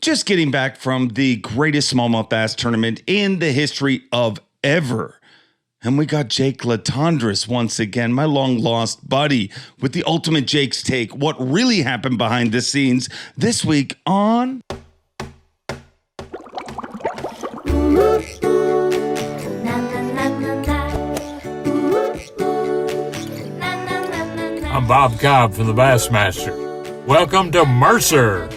Just getting back from the greatest smallmouth bass tournament in the history of ever. And we got Jake Latendresse once again, my long-lost buddy, with the ultimate Jake's Take. What really happened behind the scenes this week on... I'm Bob Cobb from the Bassmaster. Welcome to Mercer.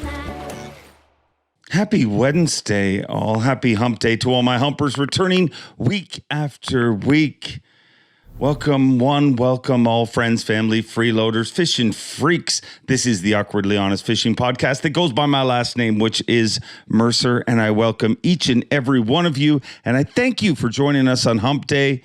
Happy Wednesday, all. Happy hump day to all my humpers returning week after week. Welcome one, welcome all friends, family, freeloaders, fishing freaks. This is the Awkwardly Honest Fishing Podcast that goes by my last name, which is Mercer, and I welcome each and every one of you, and I thank you for joining us on hump day.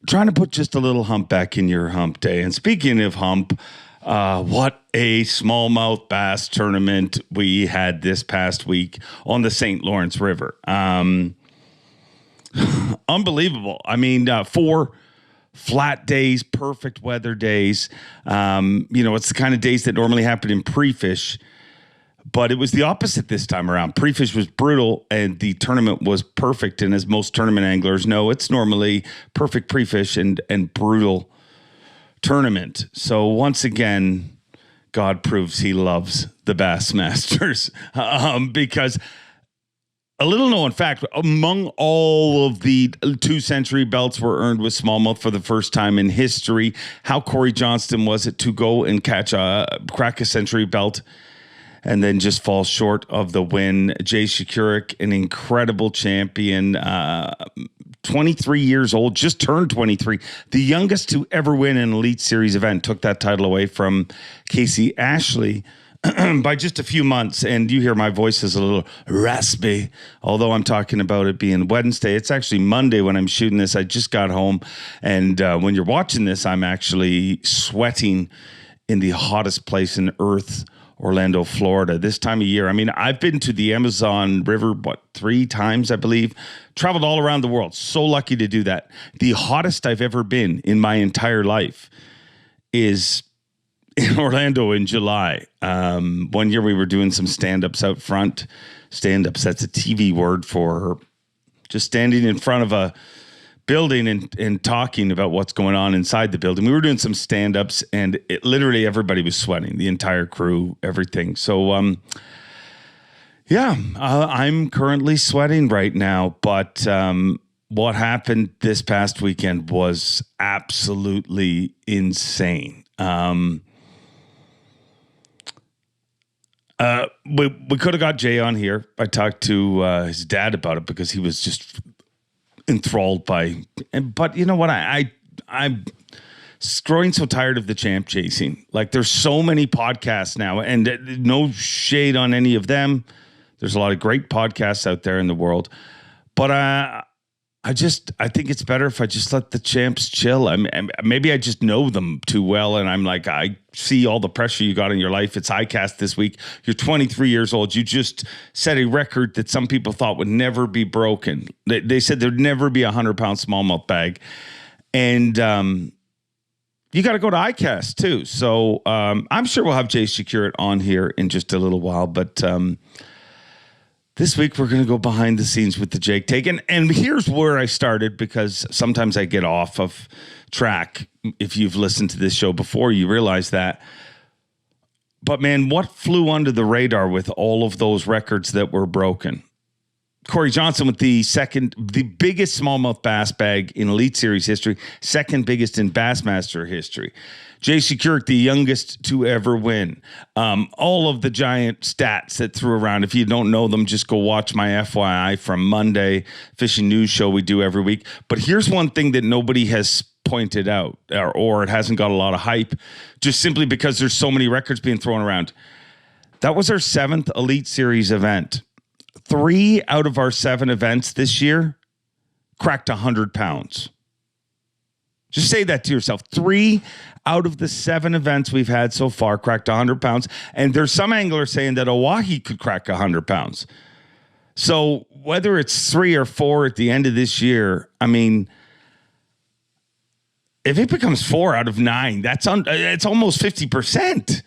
Trying to put just a little hump back in your hump day. And speaking of hump, what a smallmouth bass tournament we had this past week on the St. Lawrence River. Unbelievable. I mean, 4 flat days, perfect weather days. It's the kind of days that normally happen in pre-fish, but it was the opposite this time around. Pre-fish was brutal and the tournament was perfect. And as most tournament anglers know, it's normally perfect pre-fish and brutal tournament. So once again, God proves he loves the Bassmasters because a little known fact, among all of the 2-century belts were earned with smallmouth for the first time in history. How Corey Johnston was it to go and crack a century belt and then just fall short of the win? Jay Latendresse, an incredible champion, 23 years old, just turned 23. The youngest to ever win an Elite Series event, took that title away from Casey Ashley by just a few months. And you hear my voice is a little raspy, although I'm talking about it being Wednesday. It's actually Monday when I'm shooting this. I just got home. And when you're watching this, I'm actually sweating in the hottest place on earth, Orlando, Florida, this time of year. I mean, I've been to the Amazon River, 3 times, I believe, traveled all around the world. So lucky to do that. The hottest I've ever been in my entire life is in Orlando in July. One year we were doing some stand-ups out front. Stand-ups, that's a TV word for just standing in front of a building and talking about what's going on inside the building. We were doing some stand-ups and literally everybody was sweating, the entire crew, everything. So, I'm currently sweating right now, but what happened this past weekend was absolutely insane. We could have got Jay on here. I talked to his dad about it because he was just enthralled but you know what, I'm growing so tired of the champ chasing. Like, there's so many podcasts now, and no shade on any of them. There's a lot of great podcasts out there in the world, but I think it's better if I just let the champs chill. Maybe I just know them too well, and I'm like, I see all the pressure you got in your life. It's ICAST this week. You're 23 years old. You just set a record that some people thought would never be broken. They said there'd never be a 100-pound smallmouth bag, and you got to go to ICAST too. So I'm sure we'll have Jay Latendresse on here in just a little while, but this week, we're going to go behind the scenes with the Jake Take. And here's where I started, because sometimes I get off of track. If you've listened to this show before, you realize that. But man, what flew under the radar with all of those records that were broken? Corey Johnston with the biggest smallmouth bass bag in Elite Series history, second biggest in Bassmaster history. Jay Latendresse, the youngest to ever win. All of the giant stats that threw around. If you don't know them, just go watch my FYI from Monday fishing news show we do every week. But here's one thing that nobody has pointed out, or it hasn't got a lot of hype, just simply because there's so many records being thrown around. That was our 7th Elite Series event. 3 out of our 7 events this year cracked 100 pounds. Just say that to yourself. 3 out of the 7 events we've had so far cracked 100 pounds. And there's some anglers saying that Oahe could crack 100 pounds. So whether it's 3 or 4 at the end of this year, I mean, if it becomes 4 out of 9, it's almost 50%.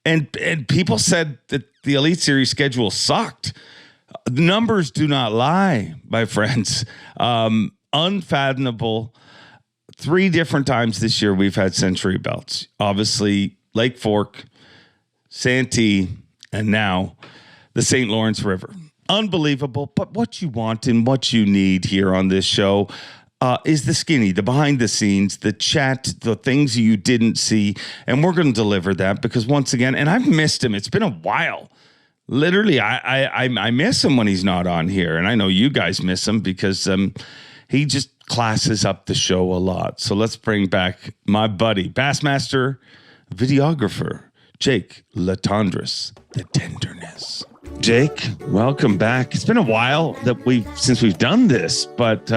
And people said that the Elite Series schedule sucked. Numbers do not lie, my friends. Unfathomable. 3 different times this year we've had century belts. Obviously, Lake Fork, Santee, and now the St. Lawrence River. Unbelievable. But what you want and what you need here on this show is the skinny, the behind the scenes, the chat, the things you didn't see. And we're going to deliver that because once again, and I've missed him. It's been a while. Literally, I miss him when he's not on here. And I know you guys miss him because he just classes up the show a lot. So let's bring back my buddy, Bassmaster, videographer, Jake Latendresse, the tenderness. Jake, welcome back. It's been a while since we've done this, but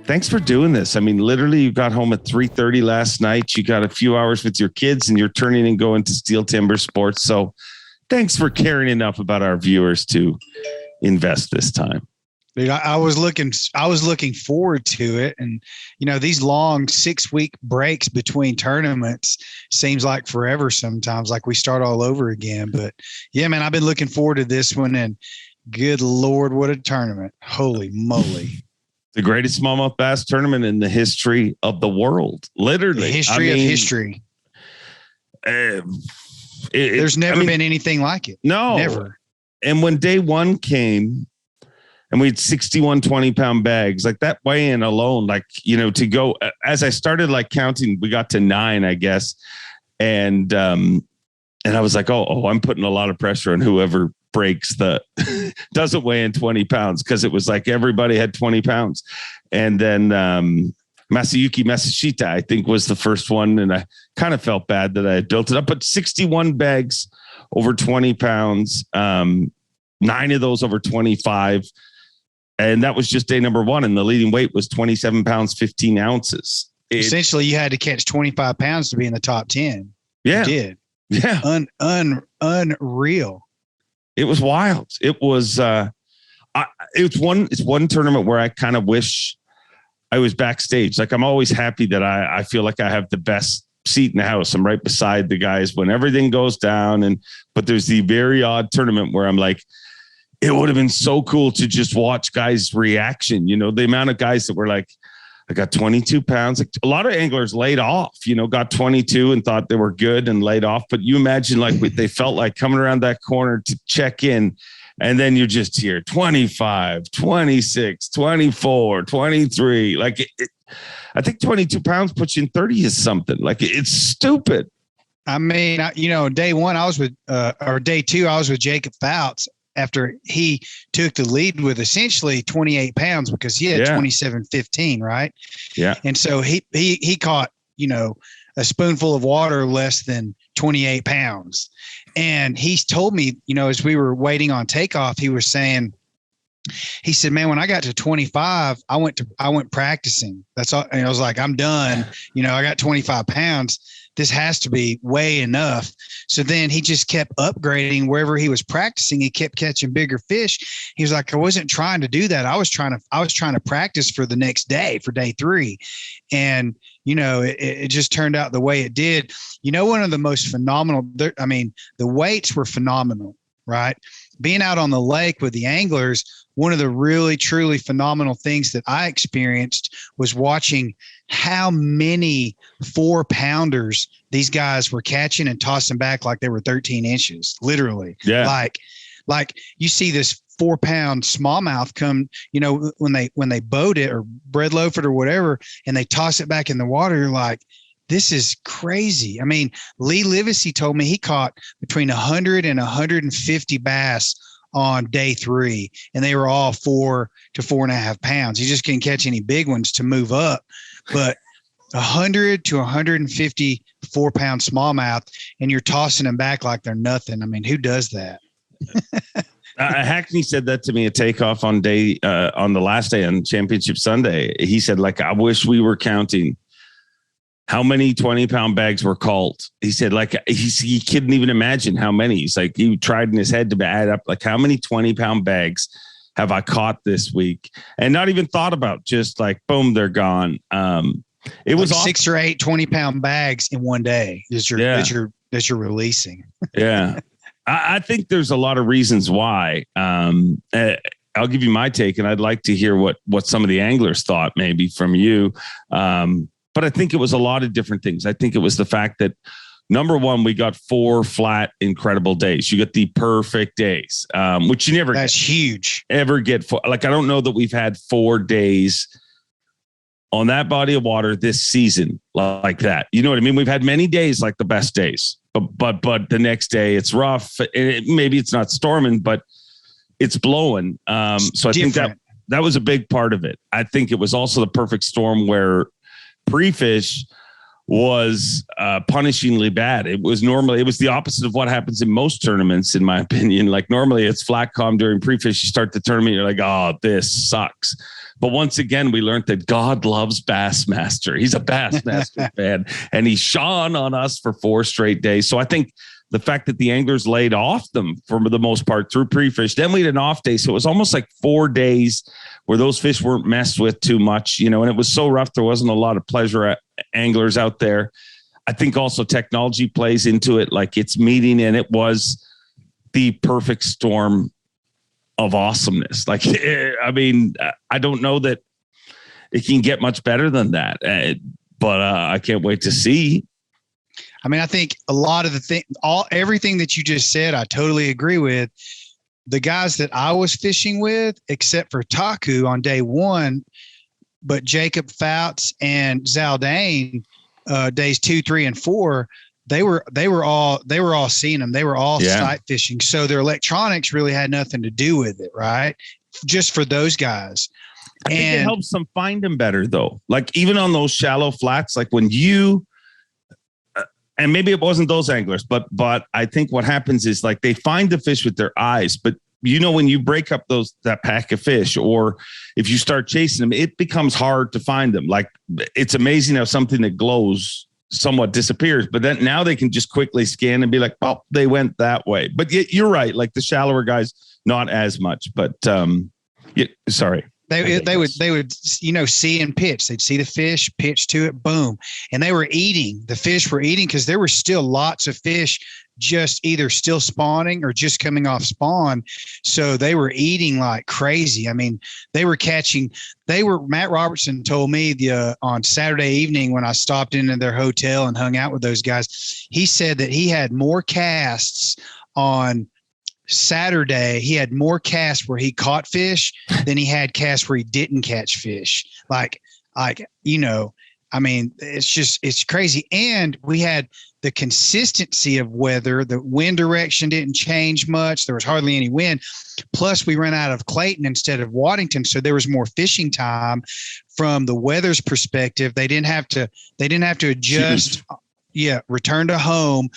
thanks for doing this. I mean, literally, you got home at 3:30 last night. You got a few hours with your kids, and you're turning and going to Steel Timber Sports. So thanks for caring enough about our viewers to invest this time. Dude, I was looking forward to it. And, these long 6-week breaks between tournaments seems like forever sometimes, like we start all over again. But yeah, man, I've been looking forward to this one, and good Lord, what a tournament. Holy moly. The greatest smallmouth bass tournament in the history of the world. Literally. The history of history. There's never been anything like it. No. Never. And when day one came, and we had 61 20-pound bags, like that weigh-in alone, to go, as I started counting, we got to 9, I guess. And I was like, oh, I'm putting a lot of pressure on whoever breaks doesn't weigh in 20 pounds. Cause it was like everybody had 20 pounds. And then Masayuki Masashita, I think, was the first one. And I kind of felt bad that I had built it up, but 61 bags over 20 pounds, 9 of those over 25. And that was just day number 1. And the leading weight was 27 pounds, 15 ounces. Essentially, you had to catch 25 pounds to be in the top 10. Yeah. You did. Yeah. Unreal. It was wild. It was, it's one tournament where I kind of wish I was backstage. Like, I'm always happy that I feel like I have the best seat in the house. I'm right beside the guys when everything goes down. But there's the very odd tournament where I'm like, it would have been so cool to just watch guys' reaction. The amount of guys that were like, I got 22 pounds. Like, a lot of anglers laid off, got 22 and thought they were good and laid off. But you imagine they felt like coming around that corner to check in. And then you just hear 25, 26, 24, 23. I think 22 pounds puts you in 30 is something. It's stupid. I mean, day 1, I was with, or day 2, I was with Jacob Fouts after he took the lead with essentially 28 pounds because he had 27.15, right? Yeah. And so he caught, a spoonful of water less than 28 pounds. And he's told me, as we were waiting on takeoff, he said, man, when I got to 25, I went practicing. That's all. And I was like, I'm done. I got 25 pounds. This has to be way enough. So then he just kept upgrading wherever he was practicing. He kept catching bigger fish. He was like, I wasn't trying to do that. I was trying to practice for the next day, for day 3. And, it just turned out the way it did. One of the most phenomenal, the weights were phenomenal, right? Being out on the lake with the anglers, one of the really, truly phenomenal things that I experienced was watching how many 4-pounders these guys were catching and tossing back like they were 13 inches, literally. Yeah. Like you see this 4-pound smallmouth come, when they boat it or breadloaf it or whatever, and they toss it back in the water, you're like, this is crazy. I mean, Lee Livesey told me he caught between 100 and 150 bass on day 3, and they were all 4 to 4.5 pounds. He just couldn't catch any big ones to move up, but 100 to 150 4-pound smallmouth, and you're tossing them back like they're nothing. I mean, who does that? Hackney said that to me at takeoff on the last day on Championship Sunday. He said, I wish we were counting how many 20-pound bags were caught. He said, he couldn't even imagine how many. He's like, he tried in his head to add up, how many 20-pound bags have I caught this week? And not even thought about, just boom, they're gone. It was 6 or 8 20-pound bags in one day. That's that you're releasing. Yeah. I think there's a lot of reasons why. I'll give you my take, and I'd like to hear what some of the anglers thought maybe from you. But I think it was a lot of different things. I think it was the fact that, number one, we got 4 flat, incredible days. You get the perfect days, which you never huge. Ever get. Like, I don't know that we've had 4 days on that body of water this season like that. You know what I mean? We've had many days like the best days, but the next day it's rough. Maybe it's not storming, but it's blowing. So I think that was a big part of it. I think it was also the perfect storm where pre-fish was punishingly bad. It was the opposite of what happens in most tournaments, in my opinion. Like, normally it's flat calm during pre-fish. You start the tournament, you're like, oh, this sucks. But once again, we learned that God loves Bassmaster. He's a Bassmaster fan, and he shone on us for 4 straight days. So I think the fact that the anglers laid off them for the most part through pre-fish, then we had an off day. So it was almost like 4 days where those fish weren't messed with too much, and it was so rough. There wasn't a lot of pleasure anglers out there. I think also technology plays into it, like it's meeting, and it was the perfect storm of awesomeness. Like, I mean, I don't know that it can get much better than that, but I can't wait to see. I mean, I think a lot of everything that you just said, I totally agree with. The guys that I was fishing with, except for Taku on day 1, but Jacob Fouts and Zaldane, days 2, 3, and 4, they were all seeing them. They were all sight fishing. So their electronics really had nothing to do with it, right? Just for those guys. I think it helps them find them better, though. Like, even on those shallow flats, like when you, and maybe it wasn't those anglers, but I think what happens is, like, they find the fish with their eyes, but when you break up that pack of fish, or if you start chasing them, it becomes hard to find them. Like, it's amazing how something that glows somewhat disappears, but then now they can just quickly scan and be like, oh, they went that way. But you're right. Like, the shallower guys, not as much, but sorry. They would see and pitch. They'd see the fish, pitch to it, boom. And they were eating. The fish were eating because there were still lots of fish just either still spawning or just coming off spawn. So they were eating like crazy. I mean, Matt Robertson told me on Saturday evening when I stopped into their hotel and hung out with those guys, he said that he had more casts on Saturday. He had more casts where he caught fish than he had casts where he didn't catch fish. I mean, it's crazy. And we had the consistency of weather. The wind direction didn't change much. There was hardly any wind. Plus, we ran out of Clayton instead of Waddington, so there was more fishing time. From the weather's perspective, they didn't have to adjust. Return to home,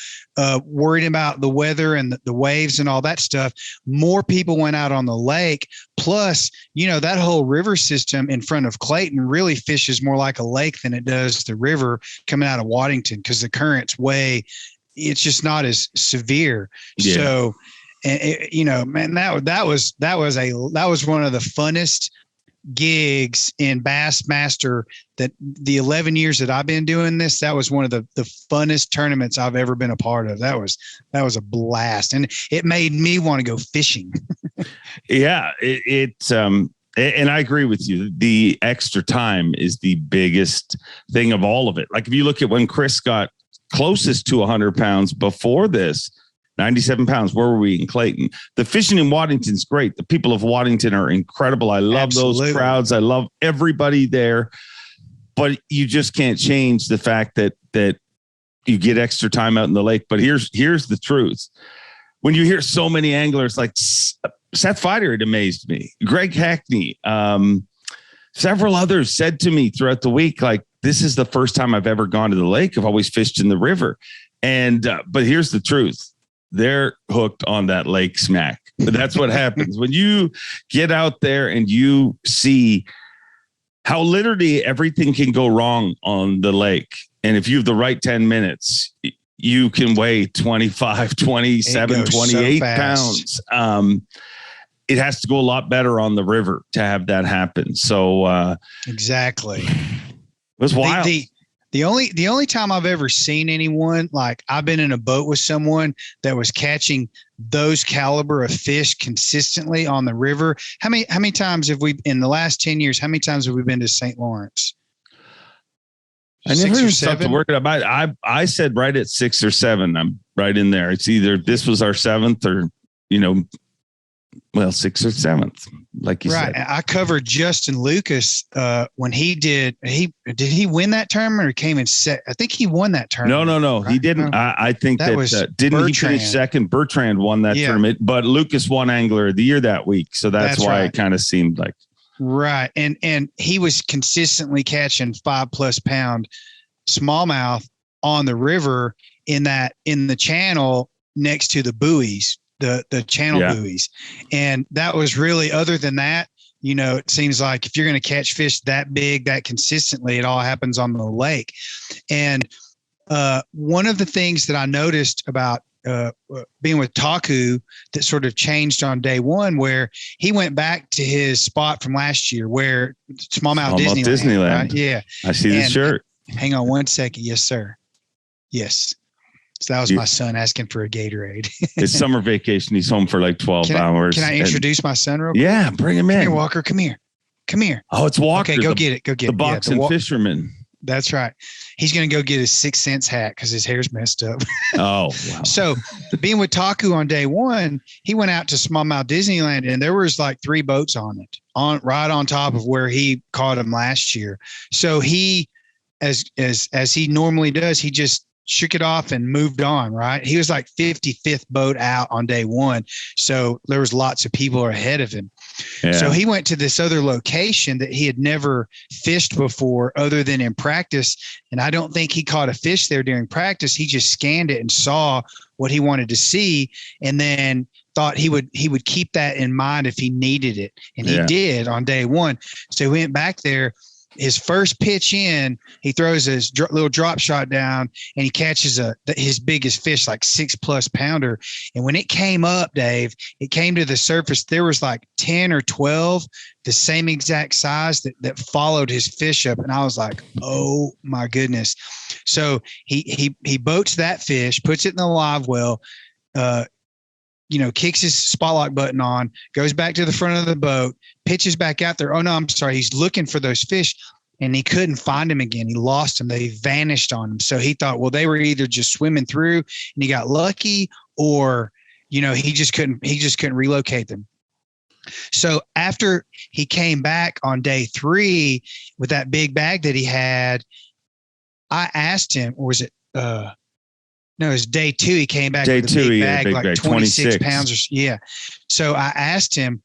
worried about the weather and the waves and all that stuff. More people went out on the lake. Plus, that whole river system in front of Clayton really fishes more like a lake than it does the river coming out of Waddington, because the current's it's just not as severe. Yeah. So, man, that was one of the funnest gigs in Bassmaster. That the 11 years that I've been doing this, that was one of the funnest tournaments I've ever been a part of. That was a blast, and it made me want to go fishing. Yeah, and I agree with you. The extra time is the biggest thing of all of it. Like, if you look at when Chris got closest to 100 pounds before this, 97 pounds. Where were we in Clayton? The fishing in Waddington's great. The people of Waddington are incredible. I love those crowds. I love everybody there. But you just can't change the fact that you get extra time out in the lake. But here's the truth. When you hear so many anglers, like Seth Fider, it amazed me. Greg Hackney, several others said to me throughout the week, like, this is the first time I've ever gone to the lake. I've always fished in the river. And but here's the truth. They're hooked on that lake smack. But that's what happens when you get out there and you see how literally everything can go wrong on the lake. And if you have the right 10 minutes, you can weigh 25, 27, 28 pounds. It has to go a lot better on the river to have that happen. So exactly. It was wild. The only time I've ever seen anyone, like I've been in a boat with someone that was catching those caliber of fish consistently on the river. How many times have we, in the last 10 years, how many times have we been to St. Lawrence? I never even stopped to work it up. I said right at 6 or 7. I'm right in there. It's either this was our 7th or, 6th or 7th, like you said. Right. I covered Justin Lucas when did he win that tournament or came in set? I think he won that tournament. No. Right? He didn't. I think that was didn't Bertrand. He finish second? Bertrand won that tournament, but Lucas won Angler of the Year that week. So that's why it kind of seemed like. Right. And he was consistently catching 5+ pound smallmouth on the river in the channel next to the buoys, the channel buoys. And that was really, other than that, it seems like if you're going to catch fish that big, that consistently, it all happens on the lake. And one of the things that I noticed about being with Taku that sort of changed on day one, where he went back to his spot from last year, where Smallmouth Disneyland. Right? Yeah. I see the shirt. Hang on one second. Yes, sir. Yes. So that was my son asking for a Gatorade. It's summer vacation. He's home for like 12 hours. Can I introduce my son real quick? Yeah, bring him in. Come here, Walker. Come here. Oh, it's Walker. Okay, go get it. The boxing fisherman. That's right. He's going to go get his 6 cents hat because his hair's messed up. Oh, wow. So being with Taku on day one, he went out to Smallmouth Disneyland and there was like 3 boats on it, right on top of where he caught them last year. So he, as he normally does, he just shook it off and moved on, right? He was like 55th boat out on day one. So there was lots of people ahead of him. Yeah. So he went to this other location that he had never fished before other than in practice. And I don't think he caught a fish there during practice. He just scanned it and saw what he wanted to see and then thought he would keep that in mind if he needed it. And he did on day one. So he went back there. His first pitch in, he throws his little drop shot down and he catches his biggest fish, like 6+ pounder. And when it came up, Dave, it came to the surface. There was like 10 or 12, the same exact size that followed his fish up. And I was like, oh my goodness. So he boats that fish, puts it in the live well, kicks his spotlight button on, goes back to the front of the boat, pitches back out there. Oh no, I'm sorry. He's looking for those fish and he couldn't find them again. He lost them. They vanished on him. So he thought, well, they were either just swimming through and he got lucky or, he just couldn't relocate them. So after he came back on day 3 with that big bag that he had, I asked him, or was it, no, it was day 2. He came back with a big bag, like 26 pounds. So I asked him,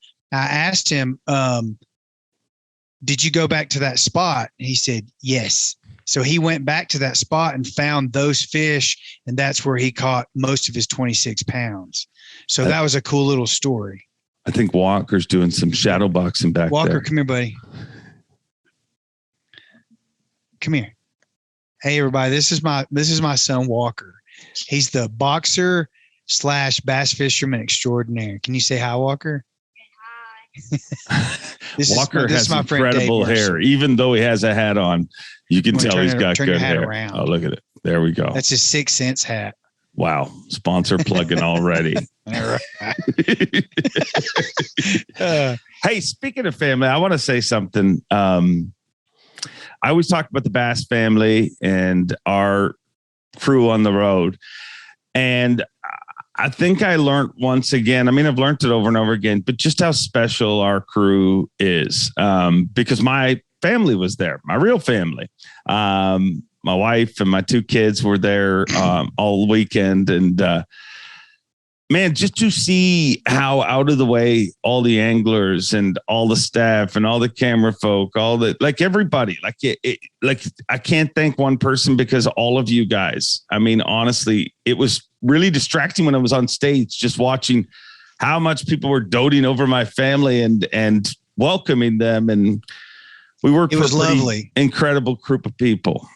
did you go back to that spot? And he said, yes. So he went back to that spot and found those fish. And that's where he caught most of his 26 pounds. So that was a cool little story. I think Walker's doing some shadow boxing back there. Walker, come here, buddy. Come here. Hey, everybody. This is my son, Walker. He's the boxer / bass fisherman extraordinaire. Can you say hi, Walker? Hi. Walker has incredible hair. Even though he has a hat on, you can tell he's got good hair. Around. Oh, look at it. There we go. That's his 6 cents hat. Wow. Sponsor plugging already. All right. Hey, speaking of family, I want to say something. I always talk about the Bass family and our crew on the road. And I think I learned once again, I've learned it over and over again, but just how special our crew is, because my family was there, my real family. My wife and my 2 kids were there all weekend. And man, just to see how out of the way all the anglers and all the staff and all the camera folk, everybody, I can't thank one person because all of you guys, honestly, it was really distracting when I was on stage, just watching how much people were doting over my family and welcoming them. And we worked for a lovely, incredible group of people.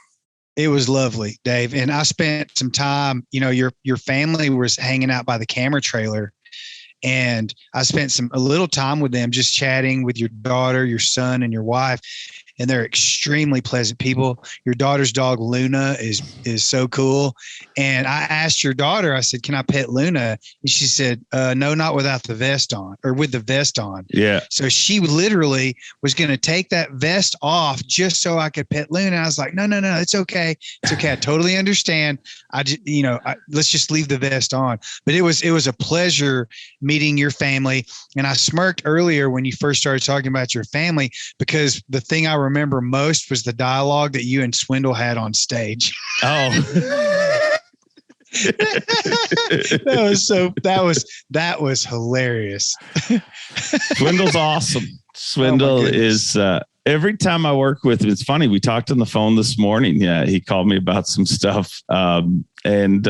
It was lovely, Dave. And I spent some time, your family was hanging out by the camera trailer and I spent a little time with them, just chatting with your daughter, your son and your wife. and they're extremely pleasant people. Your daughter's dog Luna is so cool. And I asked your daughter, I said, "Can I pet Luna?" And she said, "No, not without the vest on, or with the vest on." Yeah. So she literally was going to take that vest off just so I could pet Luna. I was like, no, it's okay. It's okay. I totally understand. I just, let's just leave the vest on. But it was a pleasure meeting your family. And I smirked earlier when you first started talking about your family, because the thing I remember most was the dialogue that you and Swindle had on stage. Oh, that was hilarious. Swindle's awesome. Swindle is, every time I work with him, it's funny. We talked on the phone this morning. Yeah. He called me about some stuff. And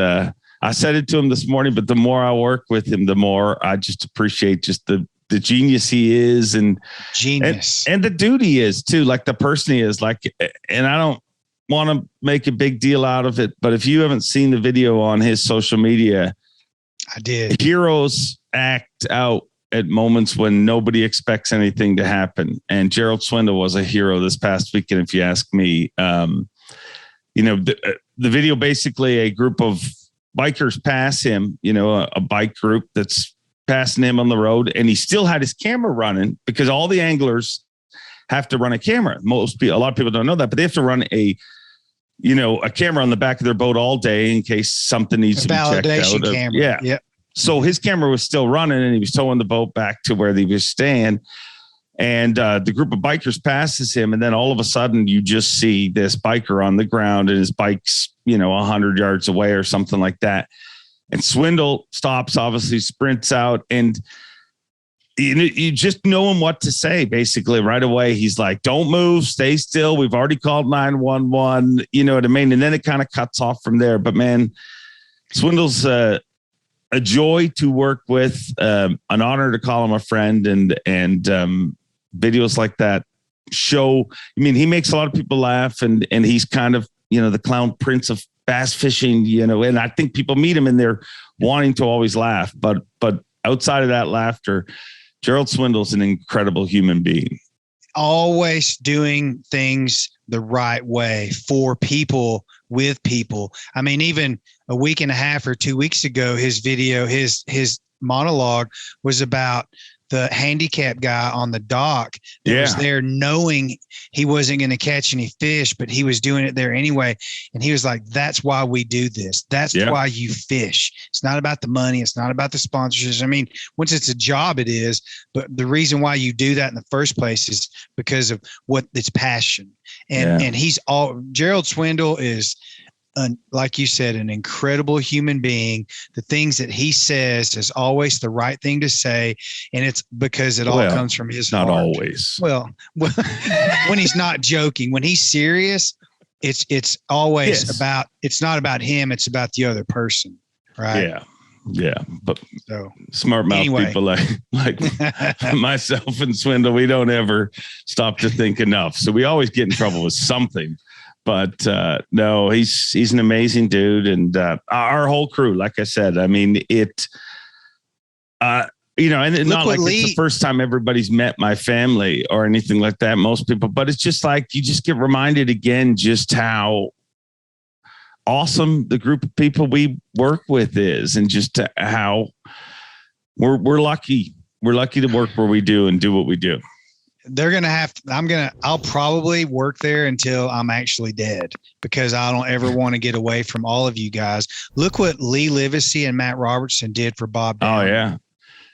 I said it to him this morning, but the more I work with him, the more I just appreciate just the genius he is, and the dude he is too. Like the person he is, like, and I don't want to make a big deal out of it, but if you haven't seen the video on his social media, I did. Heroes act out at moments when nobody expects anything to happen. And Gerald Swindle was a hero this past weekend, if you ask me. The video, basically a group of bikers pass him, a bike group that's passing him on the road, and he still had his camera running, because all the anglers have to run a camera. A lot of people don't know that, but they have to run a camera on the back of their boat all day in case something needs to be checked out. Camera. Yeah. Yep. So his camera was still running, and he was towing the boat back to where he was staying. And the group of bikers passes him, and then all of a sudden you just see this biker on the ground, and his bike's 100 yards away or something like that. And Swindle stops, obviously sprints out, and you just know him what to say. Basically, right away, he's like, "Don't move, stay still. We've already called 911." You know what I mean? And then it kind of cuts off from there. But man, Swindle's a joy to work with, an honor to call him a friend, and videos like that show. I mean, he makes a lot of people laugh, and he's kind of the clown prince of bass fishing. And I think people meet him and they're wanting to always laugh, but outside of that laughter, Gerald Swindle's an incredible human being. Always doing things the right way for people, with people. I mean, even a week and a half or 2 weeks ago, his video, his monologue was about the handicap guy on the dock that was there knowing he wasn't going to catch any fish, but he was doing it there anyway. And he was like, "That's why we do this. That's why you fish. It's not about the money. It's not about the sponsorships. I mean, once it's a job, it is, but the reason why you do that in the first place is because of what it's passion." And Gerald Swindle is, like you said, an incredible human being. The things that he says is always the right thing to say, and it's because it all comes from his heart. Not always. Well, when he's not joking, when he's serious, it's always about. It's not about him; it's about the other person, right? Yeah. But smart mouth people like myself and Swindle, we don't ever stop to think enough. So we always get in trouble with something. But no, he's an amazing dude, and our whole crew. Like I said, I mean it. And it's not like it's the first time everybody's met my family or anything like that. Most people, but it's just like you just get reminded again just how awesome the group of people we work with is, and just how we're lucky. We're lucky to work where we do and do what we do. They're going to have to, I'll probably work there until I'm actually dead, because I don't ever want to get away from all of you guys. Look what Lee Livesey and Matt Robertson did for Bob Down. Oh yeah.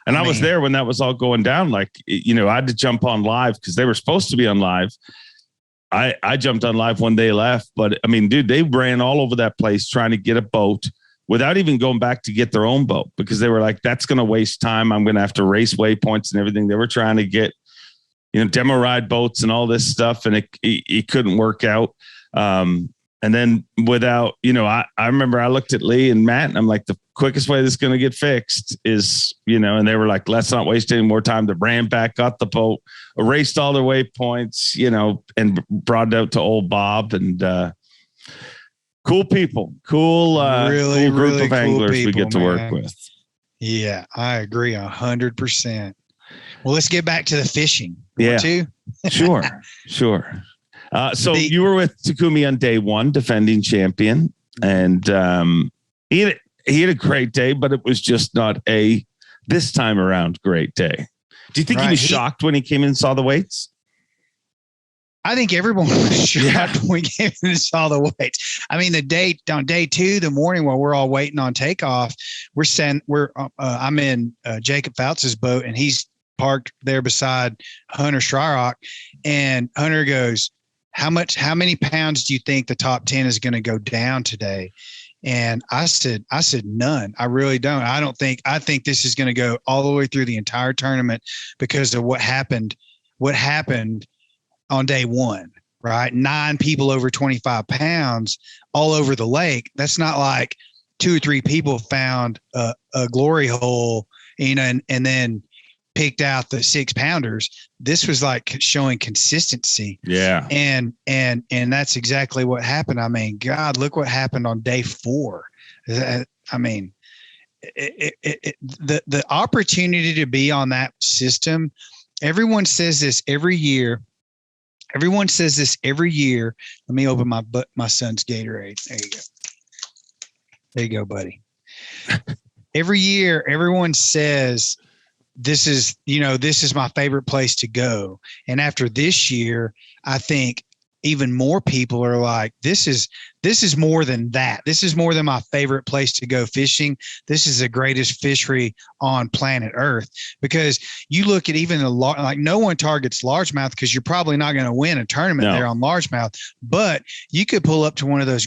And I was there when that was all going down. Like, I had to jump on live because they were supposed to be on live. I jumped on live when they left, but I mean, dude, they ran all over that place trying to get a boat without even going back to get their own boat, because they were like, that's going to waste time. I'm going to have to race waypoints and everything. They were trying to get, demo ride boats and all this stuff. And it couldn't work out. And then without, I remember I looked at Lee and Matt and I'm like, the quickest way this is going to get fixed is, and they were like, let's not waste any more time. They ran back, got the boat, erased all their waypoints, and brought it out to old Bob. And cool people, really, cool group of anglers we get to work with. Yeah, I agree 100%. Well, let's get back to the fishing. Sure. So you were with Takumi on day one, defending champion, and he had a great day, but it was just not this time around great day. Do you think he was shocked when he came in and saw the weights? I think everyone was shocked when we came in and saw the weights. I mean, on day two, the morning while we're all waiting on takeoff, I'm in Jacob Fouts' boat, and he's parked there beside Hunter Schreirock, and Hunter goes, how many pounds do you think the top 10 is going to go down today? And I said, none. I really don't. I think this is going to go all the way through the entire tournament because of what happened on day one, right? 9 people over 25 pounds all over the lake. That's not like 2 or 3 people found a glory hole, and then picked out the 6-pounders. This was like showing consistency. Yeah. And that's exactly what happened. I mean, God, look what happened on day 4. I mean, the opportunity to be on that system. Everyone says this every year. Let me open my son's Gatorade. There you go, buddy. Every year, everyone says, this is my favorite place to go. And after this year, I think even more people are like, this is more than that. This is more than my favorite place to go fishing. This is the greatest fishery on planet Earth, because you look at even like no one targets largemouth because you're probably not going to win a tournament there on largemouth, but you could pull up to one of those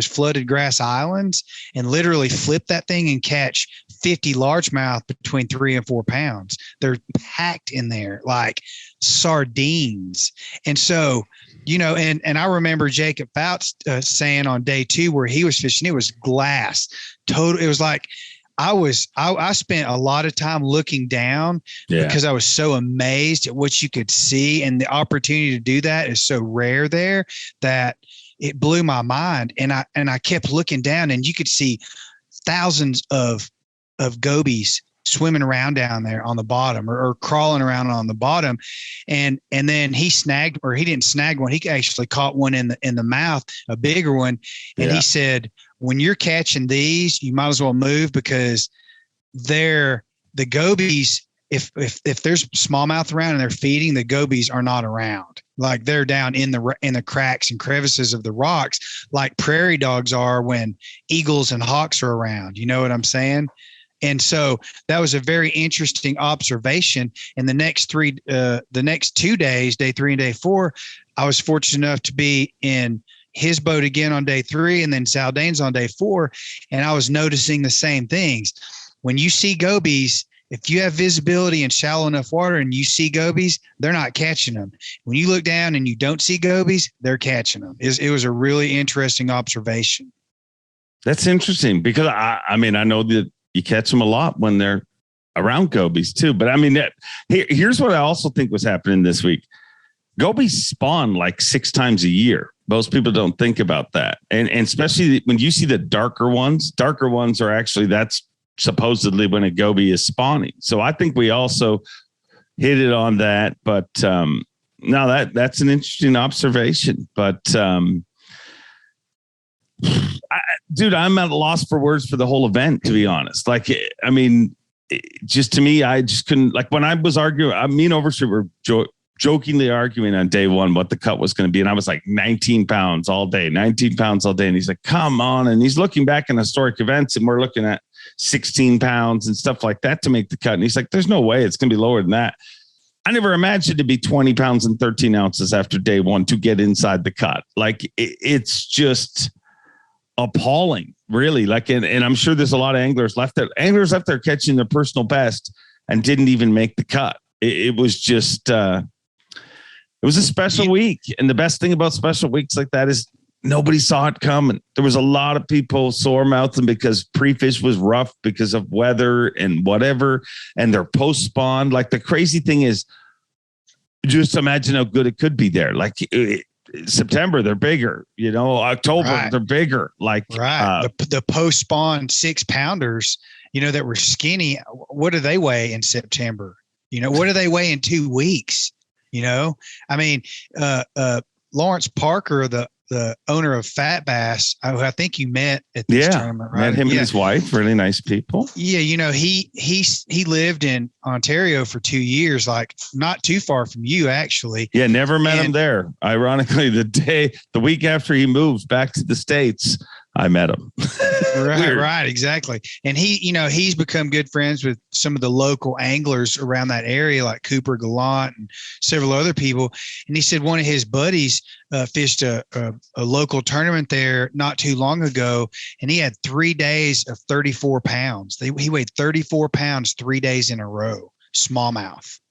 flooded grass islands and literally flip that thing and catch 50 largemouth between 3 and 4 pounds. They're packed in there like sardines. And so, and I remember Jacob Fouts saying on day 2 where he was fishing, it was glass. It was like I spent a lot of time looking down because I was so amazed at what you could see, and the opportunity to do that is so rare there that it blew my mind. And I kept looking down, and you could see thousands of gobies swimming around down there on the bottom or crawling around on the bottom. And then he didn't snag one. He actually caught one in the mouth, a bigger one. And he said, when you're catching these, you might as well move, because the gobies, if there's smallmouth around and they're feeding, the gobies are not around. Like they're down in the cracks and crevices of the rocks, like prairie dogs are when eagles and hawks are around. You know what I'm saying? And so that was a very interesting observation. And the next 2 days, day 3 and day 4, I was fortunate enough to be in his boat again on day 3, and then Zaldane's on day 4. And I was noticing the same things. When you see gobies, if you have visibility in shallow enough water and you see gobies, they're not catching them. When you look down and you don't see gobies, they're catching them. It was a really interesting observation. That's interesting, because I mean, I know that you catch them a lot when they're around gobies too. But I mean, here's what I also think was happening this week. Gobies spawn like 6 times a year. Most people don't think about that. And especially when you see the darker ones are actually, that's supposedly when a goby is spawning. So I think we also hit it on that. But no, that's an interesting observation. But dude, I'm at a loss for words for the whole event, to be honest. Like, I mean, just to me, I just couldn't, like when I was arguing, me and Overstreet were jokingly arguing on day 1 what the cut was going to be. And I was like 19 pounds all day. And he's like, come on. And he's looking back in historic events, and we're looking at 16 pounds and stuff like that to make the cut. And he's like, there's no way it's going to be lower than that. I never imagined it'd be 20 pounds and 13 ounces after day 1 to get inside the cut. Like it's just appalling, really. Like, and I'm sure there's a lot of anglers left there catching their personal best and didn't even make the cut. It was just, it was a special week. And the best thing about special weeks like that is nobody saw it coming. There was a lot of people sore mouthing because pre-fish was rough because of weather and whatever, and their post spawn. Like the crazy thing is, just imagine how good it could be there. Like September, they're bigger, October, they're bigger. Like, the post spawn 6-pounders, that were skinny. What do they weigh in September? What do they weigh in 2 weeks? I mean, Lawrence Parker, the owner of Fat Bass, who I think you met at this tournament, right? Met him and his wife, really nice people. Yeah, he lived in Ontario for 2 years, like not too far from you, actually. Yeah, never met him there. Ironically, the week after he moved back to the States, I met him. Right, exactly. And he's become good friends with some of the local anglers around that area, like Cooper Gallant and several other people. And he said one of his buddies fished a local tournament there not too long ago, and he had 3 days of 34 pounds. He weighed 34 pounds 3 days in a row, smallmouth.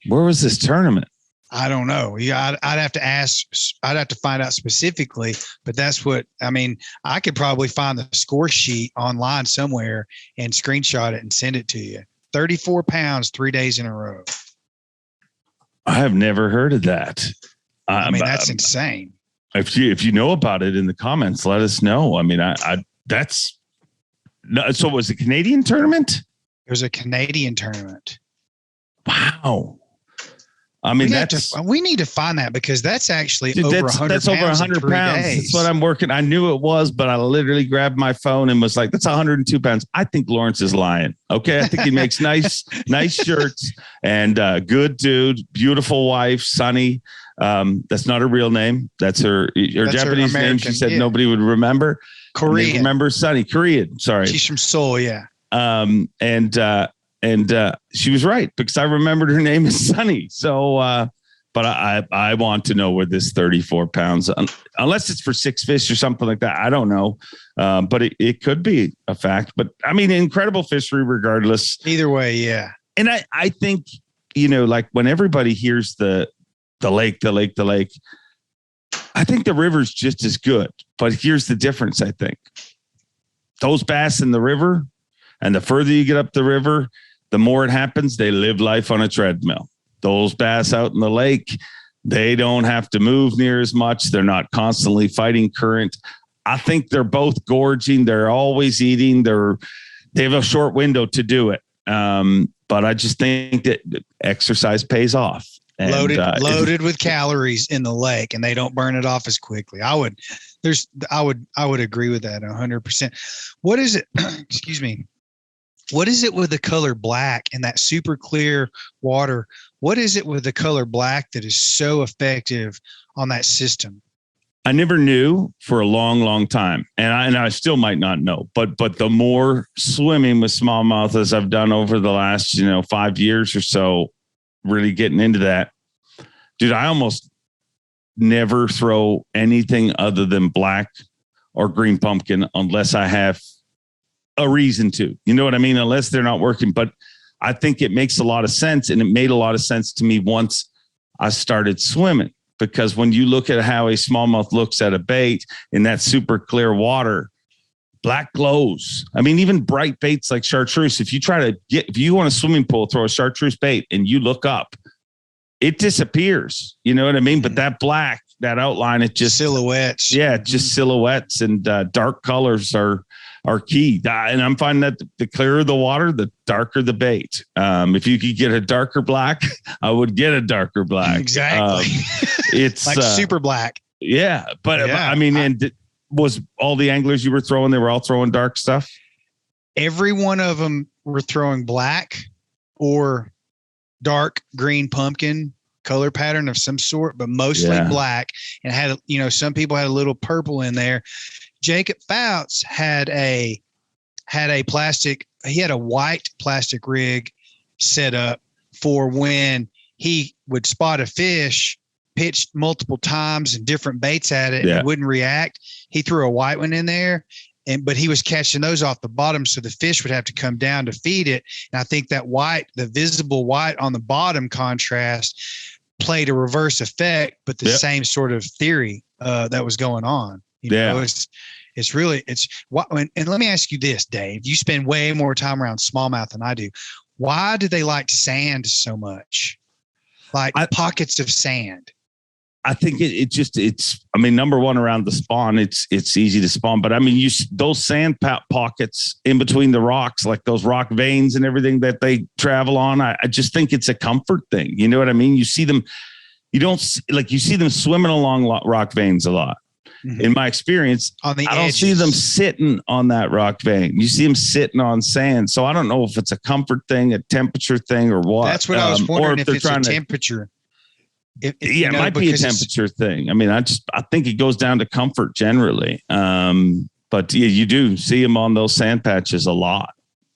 Where was this tournament? I don't know. Yeah, I'd have to ask. I'd have to find out specifically, but that's what I mean. I could probably find the score sheet online somewhere and screenshot it and send it to you. 34 pounds, 3 days in a row. I have never heard of that. I mean, that's insane. If you know about it in the comments, let us know. I mean, so it was a Canadian tournament? It was a Canadian tournament. Wow. I mean, we need to find that, because that's actually over 100 pounds. That's over 100 pounds. That's what I'm working. I knew it was, but I literally grabbed my phone and was like, that's 102 pounds. I think Lawrence is lying. Okay. I think he makes nice shirts, and good dude, beautiful wife, Sunny. That's not her real name. That's her Japanese name. She said nobody would remember. Korean. Remember Sunny, Korean. Sorry. She's from Seoul. Yeah. And she was right, because I remembered her name is Sunny. So, but I want to know where this 34 pounds, unless it's for 6 fish or something like that. I don't know. But it could be a fact. But I mean, incredible fishery regardless. Either way, yeah. And I think, like when everybody hears the lake, I think the river's just as good. But here's the difference, I think. Those bass in the river, and the further you get up the river, the more it happens, they live life on a treadmill. Those bass out in the lake, they don't have to move near as much. They're not constantly fighting current. I think they're both gorging. They're always eating. They have a short window to do it. But I just think that exercise pays off. And, loaded with calories in the lake, and they don't burn it off as quickly. I would agree with that 100%. What is it? Excuse me. What is it with the color black and that super clear water? What is it with the color black that is so effective on that system? I never knew for a long, long time. And I still might not know, but the more swimming with smallmouth as I've done over the last, 5 years or so, really getting into that, dude, I almost never throw anything other than black or green pumpkin unless I have a reason to, you know what I mean? Unless they're not working. But I think it makes a lot of sense. And it made a lot of sense to me once I started swimming, because when you look at how a smallmouth looks at a bait in that super clear water, black glows. I mean, even bright baits like chartreuse, if you want a swimming pool, throw a chartreuse bait and you look up, it disappears. You know what I mean? But that black, that outline, it just silhouettes. Yeah, just silhouettes, and dark colors are key. And I'm finding that the clearer the water, the darker the bait. If you could get a darker black, I would get a darker black. Exactly. It's like super black. Yeah. But I mean, and was all the anglers you were throwing, they were all throwing dark stuff? Every one of them were throwing black or dark green pumpkin color pattern of some sort, but mostly black, and had, some people had a little purple in there. Jacob Fouts had a plastic, he had a white plastic rig set up for when he would spot a fish, pitched multiple times and different baits at it, and it wouldn't react. He threw a white one in there, but he was catching those off the bottom, so the fish would have to come down to feed it. And I think that white, the visible white on the bottom contrast, played a reverse effect, but the same sort of theory that was going on. It's what, and let me ask you this, Dave. You spend way more time around smallmouth than I do. Why do they like sand so much? Like pockets of sand? I think it's number one, around the spawn, it's easy to spawn, but I mean, those sand pockets in between the rocks, like those rock veins and everything that they travel on. I just think it's a comfort thing. You know what I mean? You see them, You don't like, you see them swimming along rock veins a lot. Mm-hmm. In my experience, I don't see them sitting on that rock vein. You see them sitting on sand. So I don't know if it's a comfort thing, a temperature thing, or what. That's what I was wondering, if it's a temperature. It might be a temperature thing. I mean, I think it goes down to comfort generally. But yeah, you do see them on those sand patches a lot.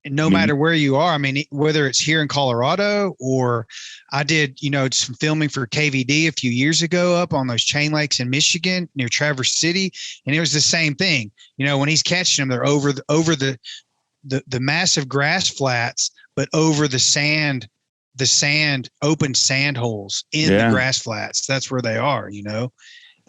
And no matter where you are, I mean, whether it's here in Colorado, or I did, some filming for KVD a few years ago up on those chain lakes in Michigan near Traverse City. And it was the same thing. When he's catching them, they're over the massive grass flats, but over the open sand holes in the grass flats. That's where they are,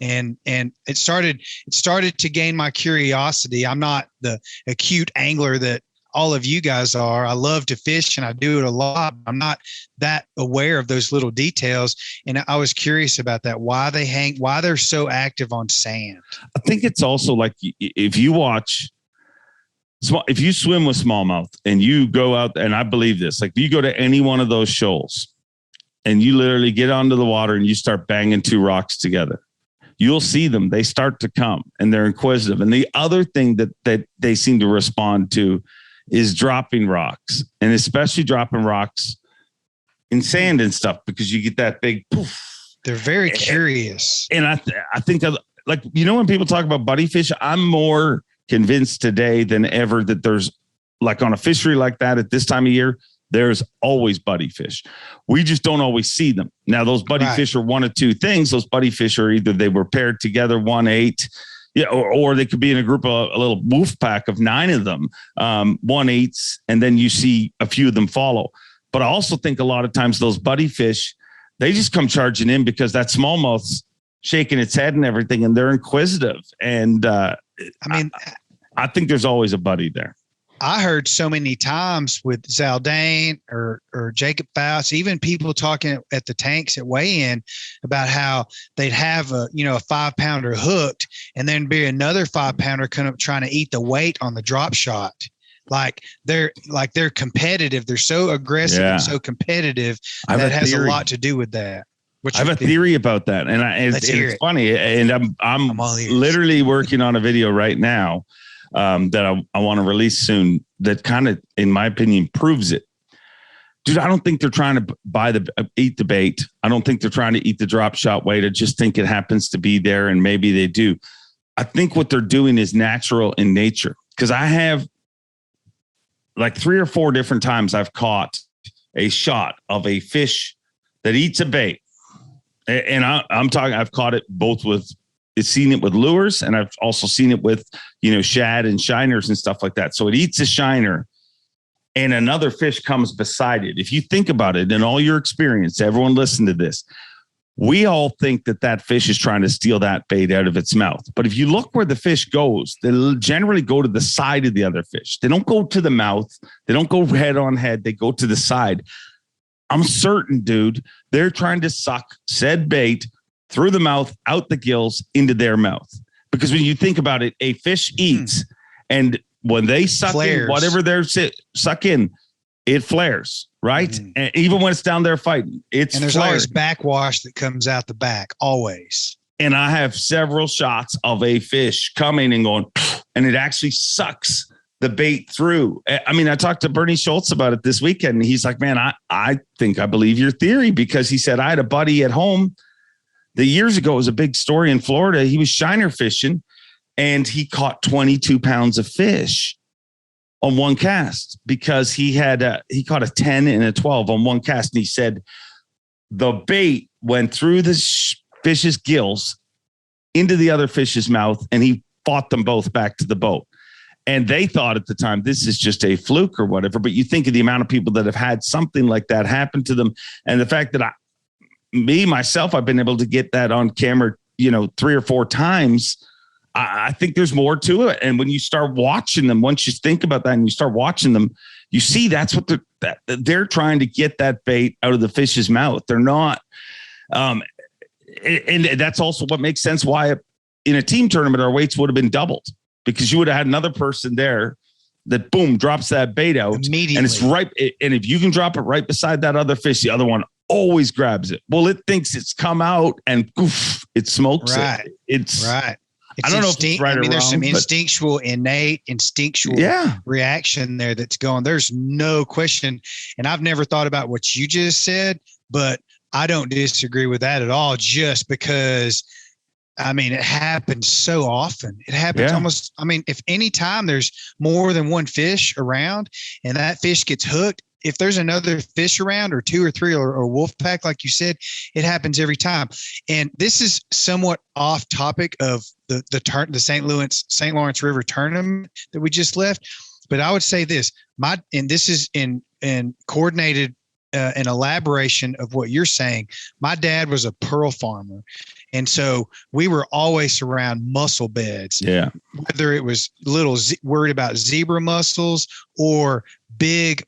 and it started to gain my curiosity. I'm not the acute angler that all of you guys are. I love to fish and I do it a lot. I'm not that aware of those little details. And I was curious about that, why they're so active on sand. I think it's also like, if you swim with smallmouth and you go out, and I believe this, like, you go to any one of those shoals and you literally get onto the water and you start banging two rocks together, you'll see them. They start to come and they're inquisitive. And the other thing that they seem to respond to is dropping rocks, and especially dropping rocks in sand and stuff, because you get that big poof. They're very curious. And I think like, when people talk about buddy fish, I'm more convinced today than ever that there's, like, on a fishery like that at this time of year, there's always buddy fish. We just don't always see them. Now, those buddy fish are one of two things. Those buddy fish are either they were paired together 1-8, or they could be in a group of a little wolf pack of 9 of them, 1-8s, and then you see a few of them follow. But I also think a lot of times those buddy fish, they just come charging in because that smallmouth's shaking its head and everything, and they're inquisitive. And I think there's always a buddy there. I heard so many times with Zaldane or Jacob Faust, even people talking at the tanks at weigh-in about how they'd have a 5-pounder hooked, and then be another 5-pounder come up trying to eat the weight on the drop shot. Like they're competitive. They're so aggressive and so competitive. That has a lot to do with that. I have a theory about that, and it's funny. And I'm literally working on a video right now that I want to release soon, that kind of, in my opinion, proves it. Dude, I don't think they're trying to eat the bait. I don't think they're trying to eat the drop shot weight. I just think it happens to be there, and maybe they do. I think what they're doing is natural in nature, because I have, like, 3 or 4 different times I've caught a shot of a fish that eats a bait. And I'm talking, I've caught it both seen it with lures, and I've also seen it with, shad and shiners and stuff like that. So it eats a shiner and another fish comes beside it. If you think about it, in all your experience, everyone listen to this. We all think that fish is trying to steal that bait out of its mouth. But if you look where the fish goes, they'll generally go to the side of the other fish. They don't go to the mouth. They don't go head on head. They go to the side. I'm certain, dude, they're trying to suck said bait through the mouth, out the gills, into their mouth. Because when you think about it, a fish eats, and when they suck in whatever they're suck in, it flares, right? And even when it's down there fighting, and there's always backwash that comes out the back, always. And I have several shots of a fish coming and going, and it actually sucks the bait through. I mean, I talked to Bernie Schultz about it this weekend, and he's like, man, I think I believe your theory, because he said, I had a buddy at home that years ago, it was a big story in Florida. He was shiner fishing, and he caught 22 pounds of fish on one cast, because he caught a 10 and a 12 on one cast. And he said the bait went through the fish's gills into the other fish's mouth, and he fought them both back to the boat. And they thought at the time, this is just a fluke or whatever. But you think of the amount of people that have had something like that happen to them. And the fact that myself, I've been able to get that on camera, 3 or 4 times. I think there's more to it. And when you start watching them, once you think about that and you start watching them, you see that's what they're trying to get that bait out of the fish's mouth. They're not. And that's also what makes sense why in a team tournament, our weights would have been doubled, because you would have had another person there that boom drops that bait out immediately. And it's right. And if you can drop it right beside that other fish, the other one always grabs it. Well, it thinks it's come out and oof, it smokes right. it. It's right. It's I don't know if it's right or wrong. There's some innate instinctual reaction there that's going. There's no question. And I've never thought about what you just said, but I don't disagree with that at all. Just because, I mean, it happens so often. It happens almost. I mean, if any time there's more than one fish around and that fish gets hooked, if there's another fish around or two or three or a wolf pack, like you said, it happens every time. And this is somewhat off topic of the St. Lawrence River tournament that we just left. But I would say this, and this is in coordinated an elaboration of what you're saying. My dad was a pearl farmer. And so we were always around mussel beds. Yeah. Whether it was worried about zebra mussels or big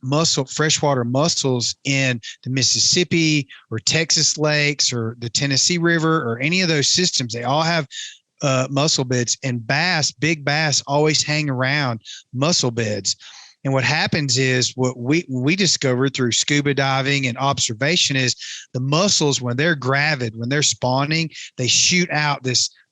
freshwater mussels in the Mississippi or Texas lakes or the Tennessee River or any of those systems, they all have mussel beds, and big bass always hang around mussel beds. And what happens is what we discovered through scuba diving and observation is the mussels, when they're gravid, when they're spawning, they shoot out